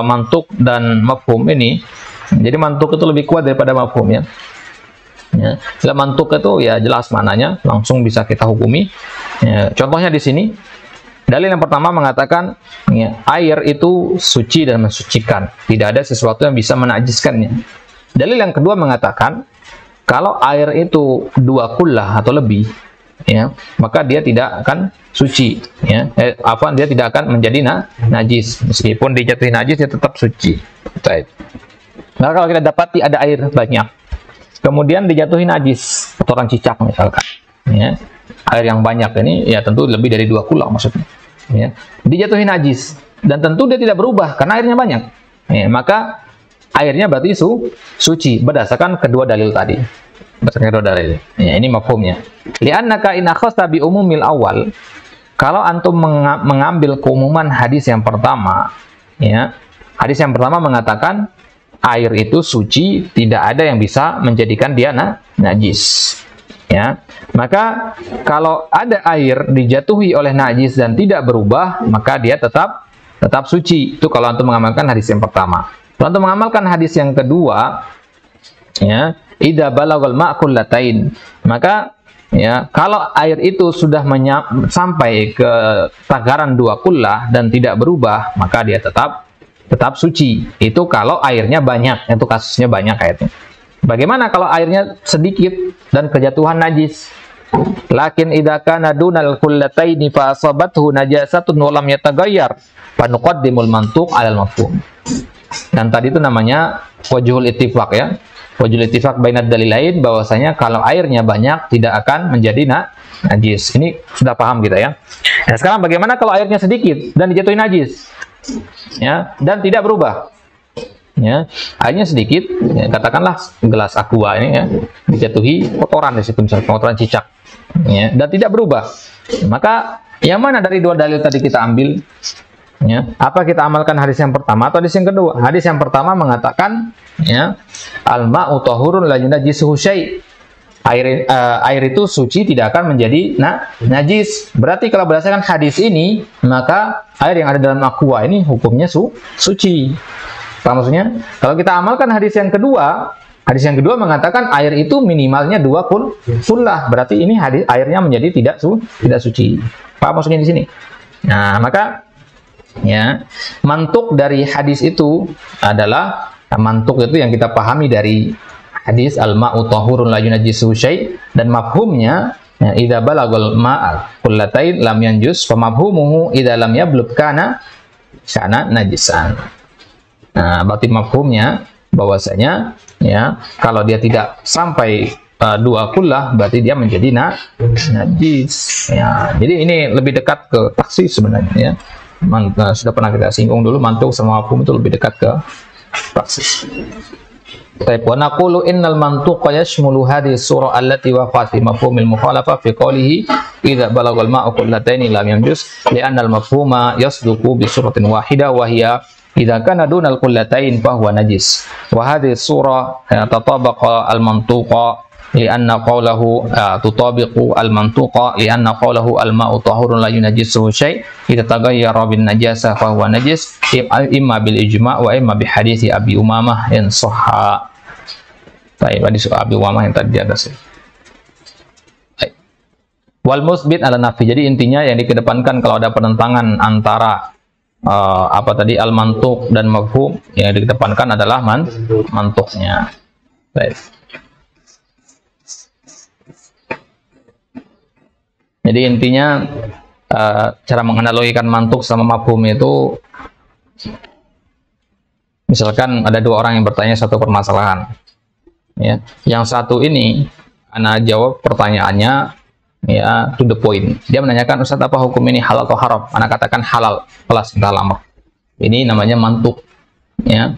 [SPEAKER 1] mantuk dan mafhum ini. Jadi mantuk itu lebih kuat daripada mafhum ya. Ya, kalau mantuk itu ya jelas maknanya, langsung bisa kita hukumi. Ya, contohnya di sini dalil yang pertama mengatakan ya, air itu suci dan mensucikan, tidak ada sesuatu yang bisa menajiskannya. Dalil yang kedua mengatakan kalau air itu 2 kullah atau lebih, ya, maka dia tidak akan suci, ya. Dia tidak akan menjadi najis. Meskipun dijatuhi najis, dia tetap suci. Baik. Maka kalau kita dapati ada air banyak, kemudian dijatuhi najis, kotoran cicak misalkan, ya. Air yang banyak ini, ya tentu lebih dari 2 kullah maksudnya, ya. Dijatuhi najis, dan tentu dia tidak berubah karena airnya banyak, ya. Maka airnya berarti suci berdasarkan kedua dalil tadi. Berdasarkan kedua dalil. Ya, ini mafhumnya. Li'annaka in akhadta bi umumil awal, kalau antum mengambil keumuman hadis yang pertama, ya. Hadis yang pertama mengatakan air itu suci, tidak ada yang bisa menjadikan dia najis. Ya. Maka kalau ada air dijatuhi oleh najis dan tidak berubah, maka dia tetap suci. Itu kalau antum mengamalkan hadis yang pertama. Kalau untuk mengamalkan hadis yang kedua, ya, idza balagal ma' kullatain, maka ya kalau air itu sudah sampai ke takaran 2 kullah dan tidak berubah, maka dia tetap suci. Itu kalau airnya banyak, itu kasusnya banyak kayaknya. Bagaimana kalau airnya sedikit dan kejatuhan najis? Lakin idza kana dunal kullataini fa asabathu najasatun wa lam yataghayyar fa nuqaddimul mantuq 'alal mafhum. Dan tadi itu namanya wajhul ittifaq ya. Wajhul ittifaq bainad dalilain, bahwasanya kalau airnya banyak tidak akan menjadi najis. Ini sudah paham kita ya. Nah, sekarang bagaimana kalau airnya sedikit dan dijatuhi najis? Ya, dan tidak berubah. Ya, airnya sedikit, ya, katakanlah gelas aqua ini ya, dijatuhi kotoran di situ, misalnya kotoran cicak. Ya, dan tidak berubah. Maka yang mana dari dua dalil tadi kita ambil? Ya, apa kita amalkan hadis yang pertama atau hadis yang kedua? Hadis yang pertama mengatakan, ya, al-ma'u tahurun la yunajjisuhu syai'. Air itu suci, tidak akan menjadi najis. Berarti kalau berdasarkan hadis ini, maka air yang ada dalam aqua ini hukumnya suci. Apa maksudnya? Kalau kita amalkan hadis yang kedua mengatakan air itu minimalnya 2 kullah. Berarti ini airnya menjadi tidak suci. Apa maksudnya di sini? Nah, maka ya, mantuk dari hadis itu adalah mantuk itu yang kita pahami dari hadis al-ma'u tahurun la yunajjisuhu syai', dan mafhumnya ya, idza balagal ma'a kullatain lam yanjus, fa mafhumuhu idza lam yablugh kana najisan. Nah, berarti mafhumnya bahwasanya ya kalau dia tidak sampai 2 kullah berarti dia menjadi najis. Ya, jadi ini lebih dekat ke taksis sebenarnya ya. Sudah pernah kita singgung dulu, mantuk sama mafhum itu lebih dekat ke taksis. Baik, wa naqulu innal mantuqa yashmulu hadhihi surah allati waqa'at fi mafhumil mukhalafa fi qawlihi idza balagal ma'u kullataini lam yanjus li'anna al-mafhuma yasduqu bi suratin wahida wa hiya idza kana dunal kullatain fa huwa najis. Wa hadhihi surah tatabaqa al-mantuqa li'anna qawlahu tutabiqu al-mantuqa li'anna qawlahu al-ma'u tahurun la yunajjisuhu syai' idza taghayyara bin najasa fa huwa najis imma bil ijma' wa imma bi hadithi Abi Umamah in sahha. Baik, hadis Abi Umamah yang tadi di atas. Baik. Wal musbit ala nafi. Jadi intinya yang dikedepankan kalau ada penentangan antara al-mantuq dan mafhum, yang dikedepankan adalah mantuqnya. Baik. Jadi intinya cara menganalogikan mantuk sama mafhum itu, misalkan ada 2 orang yang bertanya satu permasalahan, ya, yang satu ini ana jawab pertanyaannya ya to the point. Dia menanyakan, Ustaz, apa hukum ini halal atau haram? Ana katakan halal, kelas kita lama. Ini namanya mantuk, ya.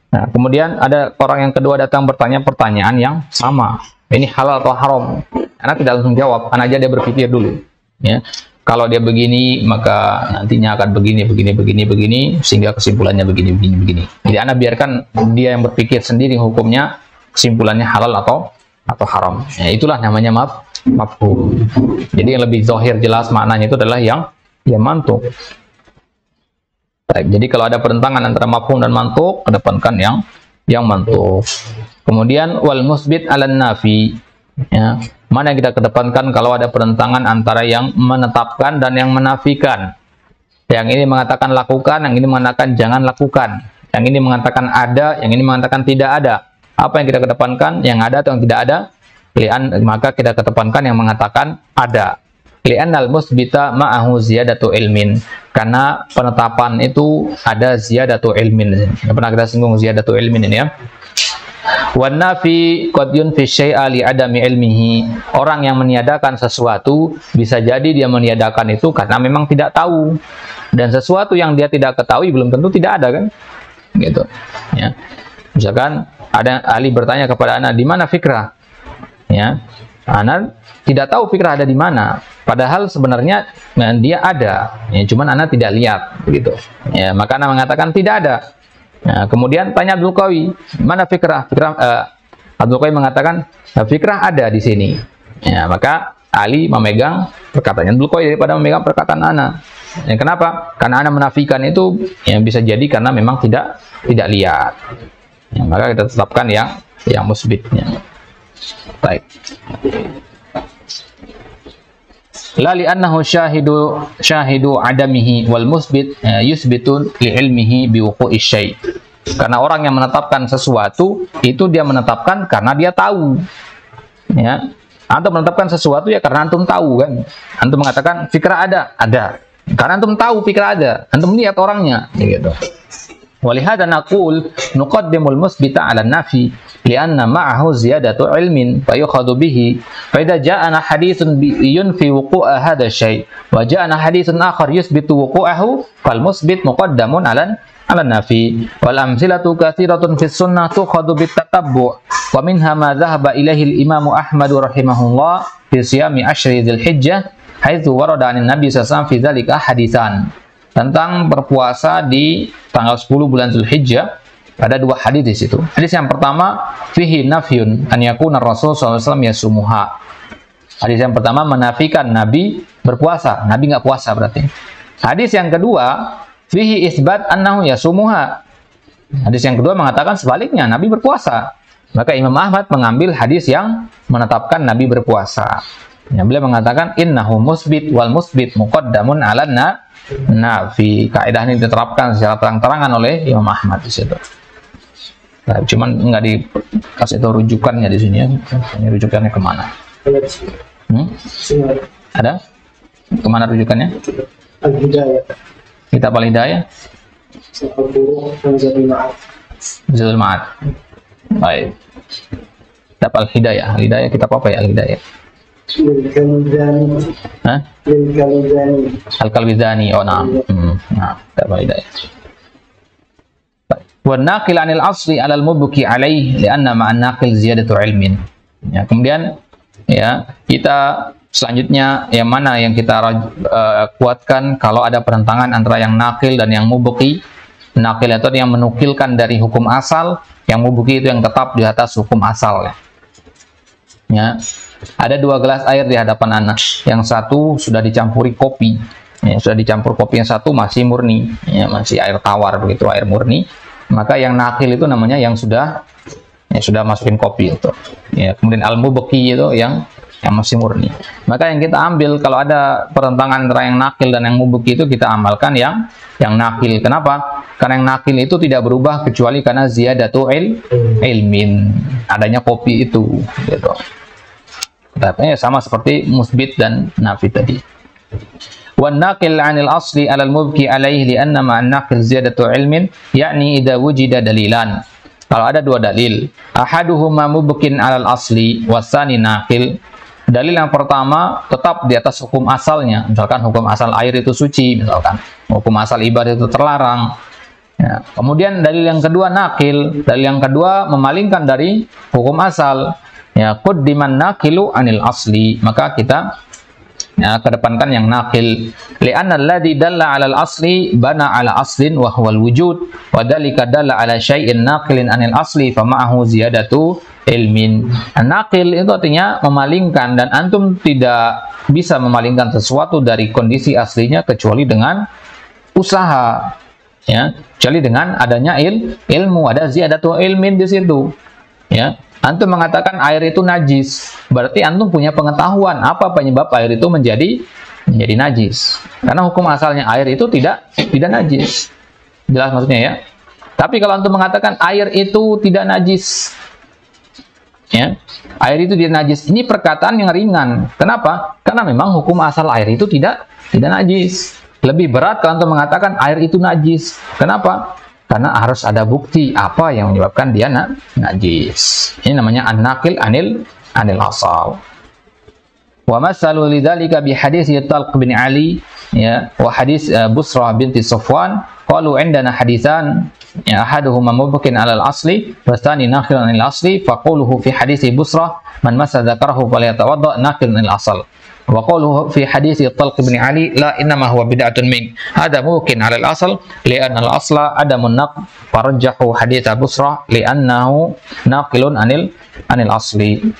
[SPEAKER 1] Nah, kemudian ada orang yang kedua datang bertanya pertanyaan yang sama. Ini halal atau haram? Anak tidak langsung jawab, anak aja dia berpikir dulu. Ya, kalau dia begini, maka nantinya akan begini, sehingga kesimpulannya begini. Jadi anak biarkan dia yang berpikir sendiri hukumnya, kesimpulannya halal atau haram. Ya, itulah namanya mafhum. Jadi yang lebih zahir jelas maknanya itu adalah yang mantuk. Baik, jadi kalau ada pertentangan antara mafhum dan mantuk, kedepankan yang mantuk. Kemudian wal musbit 'alan nafi. Ya, mana yang kita kedepankan kalau ada pertentangan antara yang menetapkan dan yang menafikan. Yang ini mengatakan lakukan, yang ini mengatakan jangan lakukan. Yang ini mengatakan ada, yang ini mengatakan tidak ada. Apa yang kita kedepankan? Yang ada atau yang tidak ada? Maka kita kedepankan yang mengatakan ada. Li'annal musbita ma'ahu ziyadatu ilmin. Karena penetapan itu ada ziyadatu ilmin. Pernah kita singgung ziyadatu ilmin ini ya. Wan nafi qad yunfi syai'a li adami ilmihi. Orang yang meniadakan sesuatu bisa jadi dia meniadakan itu karena memang tidak tahu. Dan sesuatu yang dia tidak ketahui belum tentu tidak ada kan? Gitu. Ya. Misalkan ada ahli bertanya kepada anak, di mana fikrah? Ya. Anak tidak tahu fikrah ada di mana. Padahal sebenarnya dia ada. Ya, cuman anak tidak lihat begitu. Ya, maka anak mengatakan tidak ada. Nah, kemudian tanya Abdul Qawi, mana fikrah? Abdul Qawi mengatakan fikrah ada di sini. Ya, maka Ali memegang perkataan Abdul Qawi daripada memegang perkataan anak. Ya, kenapa? Karena anak menafikan itu yang bisa jadi karena memang tidak lihat. Ya, maka kita tetapkan yang musbitnya. Baik. La li'annahu syahidu adamihi wal musbit yusbitu li ilmihi bi wuqu'i syai'. Karena orang yang menetapkan sesuatu itu dia menetapkan karena dia tahu. Ya. Antum menetapkan sesuatu ya karena antum tahu kan. Antum mengatakan fikrah ada. Karena antum tahu fikrah ada. Antum lihat orangnya gitu. Walihada naqul nuqaddimul musbita 'ala nafi li'anna ma'ahu ziyadatu ilmin fa yukhadhu bihi fa idza ja'ana haditsun yunfi wuqu'a hadha syai' wa ja'ana haditsun akhar yuthbitu wuqu'ahu fal musbit muqaddamun 'ala nafi wal amsilatu katsiratun fis sunnah tukhadhu bit tatabbu' wa minha ma dhahaba ilaihi al imam Ahmad rahimahullah fi siyami ashri dzil hijjah haitsu warada 'an nabi sallallahu alaihi wasallam fi dzalika haditsan. Tentang berpuasa di tanggal 10 bulan Zulhijjah, ada dua hadis di situ. Hadis yang pertama, fihi nafyun an yakuna Rasul sallallahu alaihi wasallam yasumuha. Hadis yang pertama menafikan Nabi berpuasa, Nabi nggak puasa berarti. Hadis yang kedua, fihi isbat annahu yasumuha. Hadis yang kedua mengatakan sebaliknya, Nabi berpuasa. Maka Imam Ahmad mengambil hadis yang menetapkan Nabi berpuasa. Ya, beliau mengatakan innahu musbit wal musbit muqaddamun 'ala nafi. Kaidah ini diterapkan secara terang-terangan oleh Imam Ahmad di situ. Nah, cuman nggak dikasih tahu rujukannya di sini ya. Ini rujukannya kemana? Ada? Kemana rujukannya?
[SPEAKER 2] Al-Hidayah.
[SPEAKER 1] Kitab Al-Hidayah. Zadul Ma'ad. Baik. Kitab Al-Hidayah. Al-Hidayah kitab apa ya Al-Hidayah? Al-Kalbizani. Oh, nah. Kitab Al-Hidayah. Wa naqil 'anil asli 'alal mubki 'alaihi li'anna ma'an naqil ziyadatu 'ilmin. Ya, kemudian ya, kita selanjutnya yang mana yang kita kuatkan kalau ada pertentangan antara yang nakil dan yang mubki. Nakil itu yang menukilkan dari hukum asal, yang mubki itu yang tetap di atas hukum asal. Ya. Ada 2 gelas air di hadapan anak. Yang satu sudah dicampuri kopi. Ya, sudah dicampur kopi, yang satu masih murni. Ya, masih air tawar begitu, air murni. Maka yang nakil itu namanya yang sudah masukin kopi itu. Ya, kemudian al-mubki itu yang masih murni. Maka yang kita ambil kalau ada pertentangan antara yang nakil dan yang mubki itu kita amalkan yang nakil. Kenapa? Karena yang nakil itu tidak berubah kecuali karena ziyadatu ilmin, adanya kopi itu gitu. Tapi sama seperti musbit dan nafi tadi. Wan naqil 'anil asli 'alal mubki 'alaihi li'anna ma'an naqil ziyadatu ilmin yakni idza wujida dalilan. Kalau ada 2 dalil, ahaduhuma mubkin 'alal asli wasani naqil. Dalil yang pertama tetap di atas hukum asalnya. Misalkan hukum asal air itu suci, misalkan hukum asal ibadah itu terlarang. Ya. Kemudian dalil yang kedua nakil. Dalil yang kedua memalingkan dari hukum asal. Ya, quddiman naqilu anil asli. Maka kita kedepankan yang nakil. Li'anna alladhi dalla 'alal asli bana 'ala aslin wa huwal wujud wa dzalika dalla 'ala syai'in naqilin anil asli fa ma'ahu ziyadatu ilmin. Nakil itu artinya memalingkan, dan antum tidak bisa memalingkan sesuatu dari kondisi aslinya kecuali dengan usaha, ya, kecuali dengan adanya ilmu, ada ziyadatu ilmin di situ, ya. Antum mengatakan air itu najis, berarti antum punya pengetahuan apa penyebab air itu menjadi najis, karena hukum asalnya air itu tidak najis. Jelas maksudnya, ya. Tapi kalau antum mengatakan air itu tidak najis, ya, air itu tidak najis, ini perkataan yang ringan. Kenapa? Karena memang hukum asal air itu tidak najis. Lebih berat kalau antum mengatakan air itu najis. Kenapa? Karena harus ada bukti apa yang menyebabkan dia najis. Ini namanya an-naqil anil asal. Wa masalu lidzalika bi hadits Talq bin Ali, ya, wa hadis Busrah binti Safwan, qalu indana haditsan, ya, ahaduhuma mubkin 'ala al-asli wa tsani naqilun anil asli, fa qawluhu fi hadits Busrah man massa dzakarahu falyatawadda naqilun anil asal. Wa qawluhu fi hadits Talq bin Ali la innama huwa bid'atun min hada mubkin 'ala al-asl li'anna al-asla adamun naql farajjahu hadits Busrah li'annahu naqilun anil asli.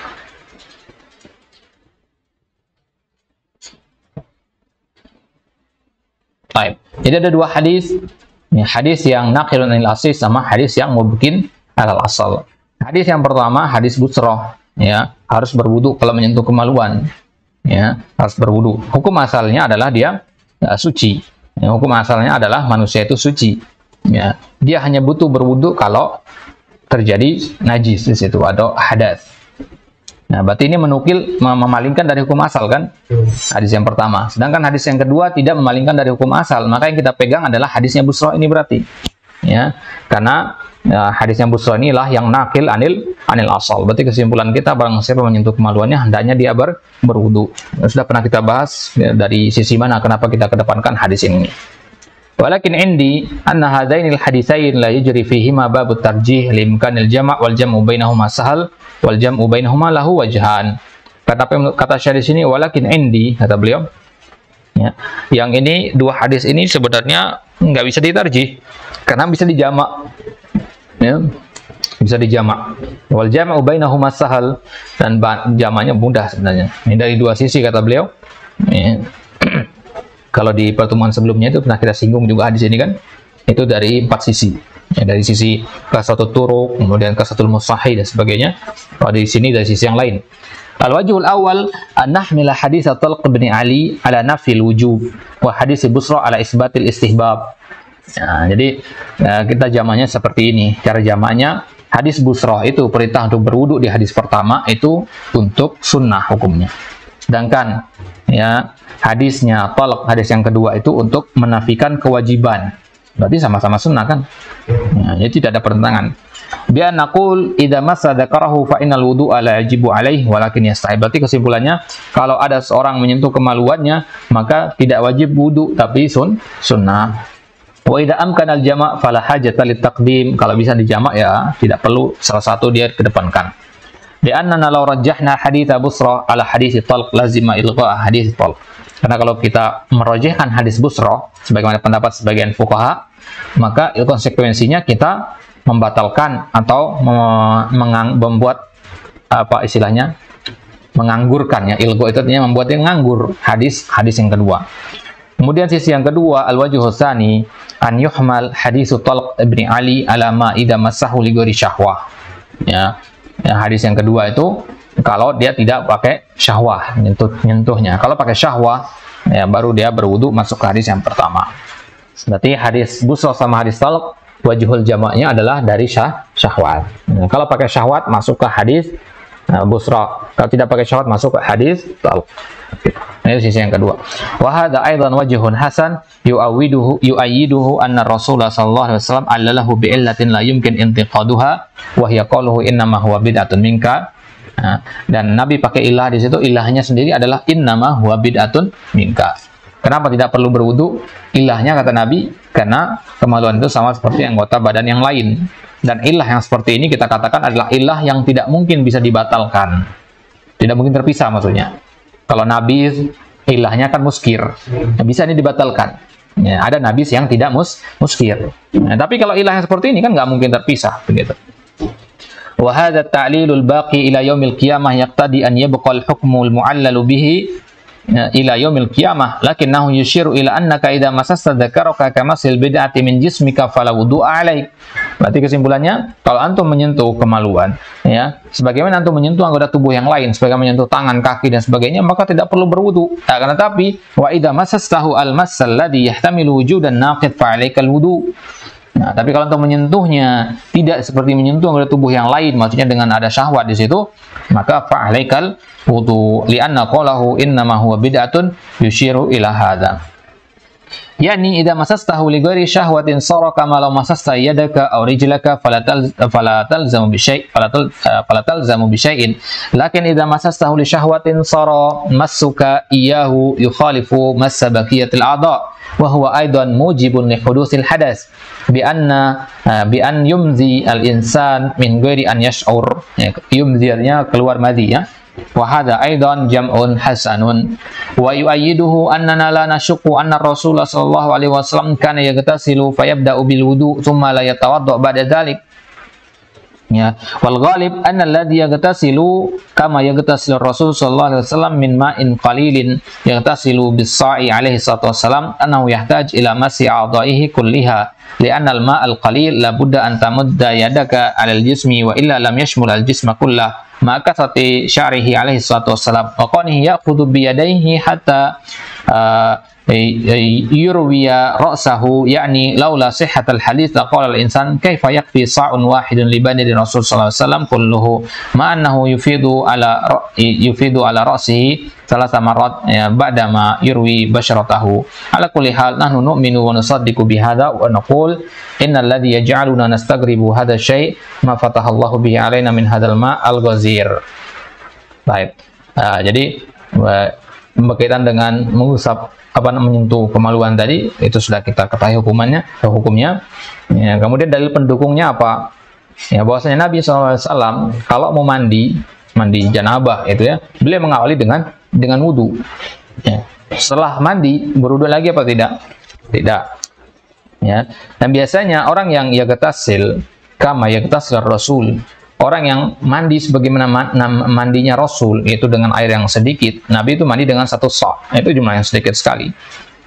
[SPEAKER 1] Baik. Jadi ada dua hadis, ya, hadis yang naqilun anil asli sama hadis yang mubkin 'alal asal. Hadis yang pertama hadis Busrah, ya, harus berwudu kalau menyentuh kemaluan. Ya, harus berwudu. Hukum asalnya adalah dia suci. Ya, hukum asalnya adalah manusia itu suci. Ya, dia hanya butuh berwudu kalau terjadi najis di situ atau hadas. Nah, berarti ini memalingkan dari hukum asal, kan? Hadis yang pertama. Sedangkan hadis yang kedua tidak memalingkan dari hukum asal. Maka yang kita pegang adalah hadisnya Busrah ini berarti. Ya, karena hadisnya Busrah inilah yang nakil anil asal. Berarti kesimpulan kita, barang siapa menyentuh kemaluannya hendaknya dia berwudu. Sudah pernah kita bahas, ya, dari sisi mana kenapa kita kedepankan hadis ini. Walakin indi anna hadainil hadisain la yujri fihima babut tarjih limkanil jama' wal jam'u bainahuma sahal wal jam'u bainahuma lahu wajhan. Kata Syekh di sini walakin indi, kata beliau, ya, yang ini dua hadis ini sebenarnya nggak bisa ditarjih karena bisa dijamak. Ya, bisa dijamak. Wal jam'u bainahuma sahal, dan jamaknya mudah sebenarnya. Ini dari dua sisi, kata beliau. Ya. Kalau di pertemuan sebelumnya itu pernah kita singgung juga hadis ini, kan? Itu dari 4 sisi. Ya, dari sisi kasratul turuq, kemudian kasratul musahih dan sebagainya. Kalau di sini dari sisi yang lain. Al-wajhul awal an nahmila hadits Talq bin Ali ala nafil wujub wa hadits Busrah ala isbatil istihbab. Nah, jadi kita jamaknya seperti ini. Cara jamaknya, hadis Busrah itu perintah untuk berwudu di hadis pertama itu untuk sunnah hukumnya. Sedangkan, ya, hadisnya Talq, hadis yang kedua itu untuk menafikan kewajiban. Berarti sama-sama sunnah, kan? Ya, jadi tidak ada pertentangan. Biar naqul idza massa dzakarahu fa innal wudu'a la yajibu alaihi walakin yastahib. Berarti kesimpulannya, kalau ada seorang menyentuh kemaluannya maka tidak wajib wudu tapi sunnah. Wa idza amkana al-jama' fala hajata lit-taqdim. Kalau bisa dijamak, ya, tidak perlu salah satu dia kedepankan. Li'annana law rajjahna hadits Busrah ala hadits Talq lazima ilqa hadits Talq. Karena kalau kita merajihkan hadis Busrah sebagaimana pendapat sebagian fuqaha, maka konsekuensinya kita membatalkan atau membuat apa istilahnya, menganggurkan, ya. Ilqa itu artinya membuat yang nganggur hadis yang kedua. Kemudian sisi yang kedua, al-wajhu tsani an yuhmal hadits Talq bin Ali ala ma idza massahu li ghairi syahwah. Ya, hadis yang kedua itu kalau dia tidak pakai syahwah, nyentuhnya. Kalau pakai syahwah, ya, baru dia berwudu masuk ke hadis yang pertama. Berarti hadis Busrah sama hadis Talq, wajhul jamaknya adalah dari syahwat. Nah, kalau pakai syahwat masuk ke hadis Busrah. Kalau tidak pakai syahwat masuk ke hadis Talq. Ini sisi yang kedua. Wa hadza aidan wajhun hasan yu'ayyiduhu anna Rasulullah sallallahu alaihi wasallam allalahu bi illatin la yumkin intiqaduha wa hiya qaluhu innama huwa bid'atun minka. Nah, dan Nabi pakai ilah di situ, ilahnya sendiri adalah innama huwa bid'atun minka. Kenapa tidak perlu berwudu? Ilahnya kata Nabi, karena kemaluan itu sama seperti anggota badan yang lain. Dan ilah yang seperti ini kita katakan adalah ilah yang tidak mungkin bisa dibatalkan. Tidak mungkin terpisah maksudnya. Kalau Nabi ilahnya kan muskir, bisa ini dibatalkan. Ya, ada Nabi yang tidak muskir. Nah, tapi kalau ilah yang seperti ini kan nggak mungkin terpisah, begitu. Wa hadza at-ta'lilul baqi ila yaumil qiyamah yaqtadi an yabqa al-hukmul mu'allalu bihi ila yaumil qiyamah, lakinnahu yushiru ila annaka idza masasta dzakaraka kamasil bid'ati min jismika fala wudu'a 'alaik. Berarti kesimpulannya, kalau antum menyentuh kemaluan, ya, sebagaimana antum menyentuh anggota tubuh yang lain, sebagaimana menyentuh tangan, kaki dan sebagainya, maka tidak perlu berwudu. Akan tetapi, wa idza masastahu al-massal ladzi yahtamilu wujudan naqid fa 'alaikal wudu. Nah, tapi kalau antum menyentuhnya tidak seperti menyentuh anggota tubuh yang lain, maksudnya dengan ada syahwat di situ, maka fa 'alaikal wudu li'anna qalahu innama huwa bid'atun yushiru ila hadza. Yani idza masastahu li ghairi syahwatin sara kama law masasta yadaka aw rijlaka fala talzamu bi syai'in, lakin idza masastahu li syahwatin sara massuka iyyahu yukhalifu massa baqiyatil a'dha wa huwa aidan mujibun li hudusil hadas bi an yumzi al insan min ghairi an yash'ur. Yumzi artinya keluar madhi, ya. Wa hadha aidan jam'un hasanun wa yu'ayyiduhu annana la nashukku anna Rasulullah sallallahu alaihi wasallam kana yaghtasilu fayabda'u bil wudu thumma la yatawadda ba'da dhalik. Ya, wal ghalib anna alladhi yaghtasilu kama yaghtasilu Rasul sallallahu alaihi wasallam min ma'in qalilin yaghtasilu bis-sa'i alaihi salatu wasallam annahu yahtaj ila masi a'dha'ihi kulliha li'anna al-ma' al-qalil la budda an tamudda yadaka 'ala al-jismi wa illa lam yashmul al-jisma kullah maka sati syarihi alaihi salatu wassalam wa qanihi ya'khudhu bi yadayhi hatta yurwiya ra'sahu, yani laula sihhatal hadits laqala al-insan kaifa yakfi sa'un wahidun li badani Rasul sallallahu alaihi wasallam kulluhu ma annahu yufidu ala ra'sihi salasa marrat, ya, ba'da ma yurwi basharatahu. Ala kulli hal nahnu nu'minu wa nusaddiqu bi hadha wa naqul innal ladzi yaj'aluna nastaghribu hadha syai' ma fatahallahu bihi alaina min hadzal ma' al-ghazir. Baik. Jadi berkaitan dengan mengusap menyentuh kemaluan tadi, itu sudah kita ketahui hukumnya. Ya, kemudian dalil pendukungnya apa? Ya, bahwasanya Nabi SAW kalau mau mandi janabah itu, ya, beliau mengawali dengan wudu. Ya. Setelah mandi berwudu lagi apa tidak? Tidak. Ya. Dan biasanya orang yang yagtasil kama yagtasil Rasul, orang yang mandi sebagaimana mandinya Rasul, yaitu dengan air yang sedikit. Nabi itu mandi dengan 1 sa', itu jumlah yang sedikit sekali.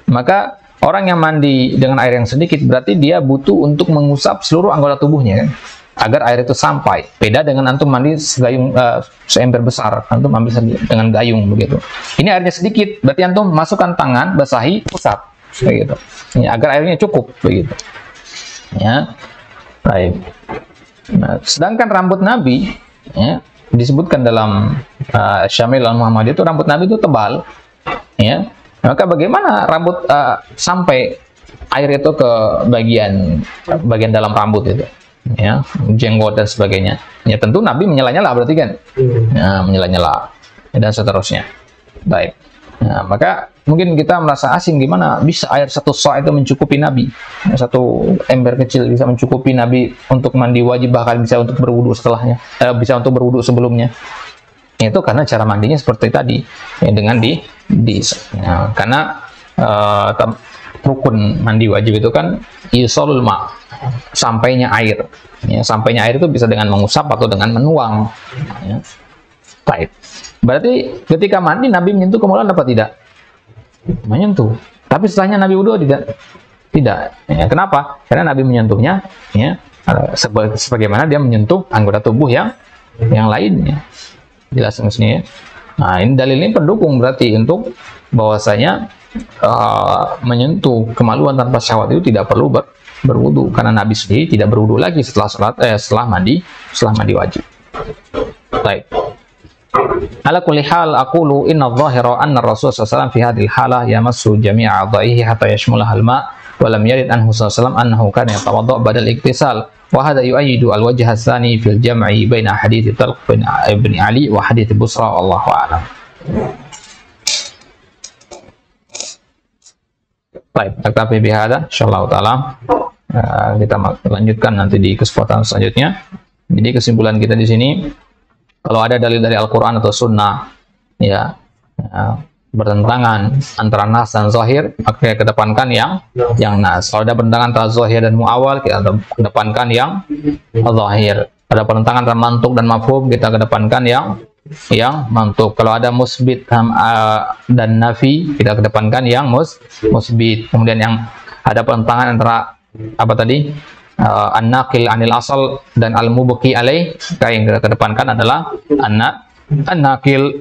[SPEAKER 1] Maka orang yang mandi dengan air yang sedikit berarti dia butuh untuk mengusap seluruh anggota tubuhnya, kan? Agar air itu sampai. Beda dengan antum mandi seember besar, antum ambil dengan gayung begitu. Ini airnya sedikit, berarti antum masukkan tangan, basahi, usap begitu. Ya, agar airnya cukup begitu. Ya. Baik. Nah, sedangkan rambut Nabi, ya, disebutkan dalam Syamil al-Muhammad itu rambut Nabi itu tebal, ya. Maka bagaimana rambut sampai air itu ke bagian dalam rambut itu, ya, jenggot dan sebagainya. Ya tentu Nabi menyela-nyela berarti kan, ya, menyela-nyela dan seterusnya. Baik. Nah, maka mungkin kita merasa asing, gimana bisa air 1 sa' itu mencukupi Nabi, 1 ember kecil bisa mencukupi Nabi untuk mandi wajib, bahkan bisa untuk berwudu setelahnya, bisa untuk berwudu sebelumnya. Itu karena cara mandinya seperti tadi, ya, dengan ya, karena rukun mandi wajib itu kan isolul ma', sampainya air. Ya, sampainya air itu bisa dengan mengusap atau dengan menuang. Ya. Baik. Berarti ketika mandi Nabi menyentuh kemaluan apa tidak? Menyentuh. Tapi setelahnya Nabi wudu tidak. Ya, kenapa? Karena Nabi menyentuhnya, ya, sebagaimana dia menyentuh anggota tubuh yang lainnya. Jelas maksudnya, ya? Nah, ini dalil ini pendukung berarti untuk bahwasanya menyentuh kemaluan tanpa syahwat itu tidak perlu berwudu, karena Nabi sendiri tidak berwudu lagi setelah mandi wajib. Baik. Ala kulli hal aqulu inna adh-dhahira anna Rasul sallallahu alaihi wasallam fi hadhihi al-halah yamassu jami'a a'dha'ihi hatta yashmulaha al-ma' wa lam yarid anhu sallallahu alaihi wasallam annahu kana yatawadda' ba'da al-iktisal wa hadha yu'ayyidu al-wajh ats-tsani fil jam'i baina hadits Talq bin Ali wa hadits Busra wallahu a'lam. Baik, naktafi bihadza insyaallah taala. Kita lanjutkan nanti di kesempatan selanjutnya. Jadi kesimpulan kita di sini, kalau ada dalil dari Al-Qur'an atau sunnah ya, bertentangan antara nas dan zahir, maka kita kedepankan yang nas. Kalau ada bertentangan antara zahir dan muawwal, kita kedepankan yang zahir. Ada pertentangan antara mantuk dan mafhum, kita kedepankan yang mantuk. Kalau ada musbit dan nafi, kita kedepankan yang musbit. Kemudian yang ada pertentangan antara apa tadi, an-naqil anil asal dan al-mubqi alaih, yang kita kedepankan adalah an-naqil.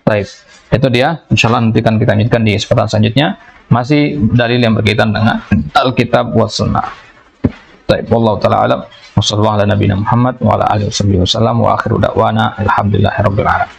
[SPEAKER 1] Baik, itu dia. Insyaallah nanti kan kita lanjutkan di kesempatan selanjutnya, masih dalil yang berkaitan dengan Alkitab wa Sunnah. Baik, wallahu taala alam. Wassallallahu ala nabiyina Muhammad wa ala alihi wasallam wa akhiru da'wana alhamdulillahirabbil alamin.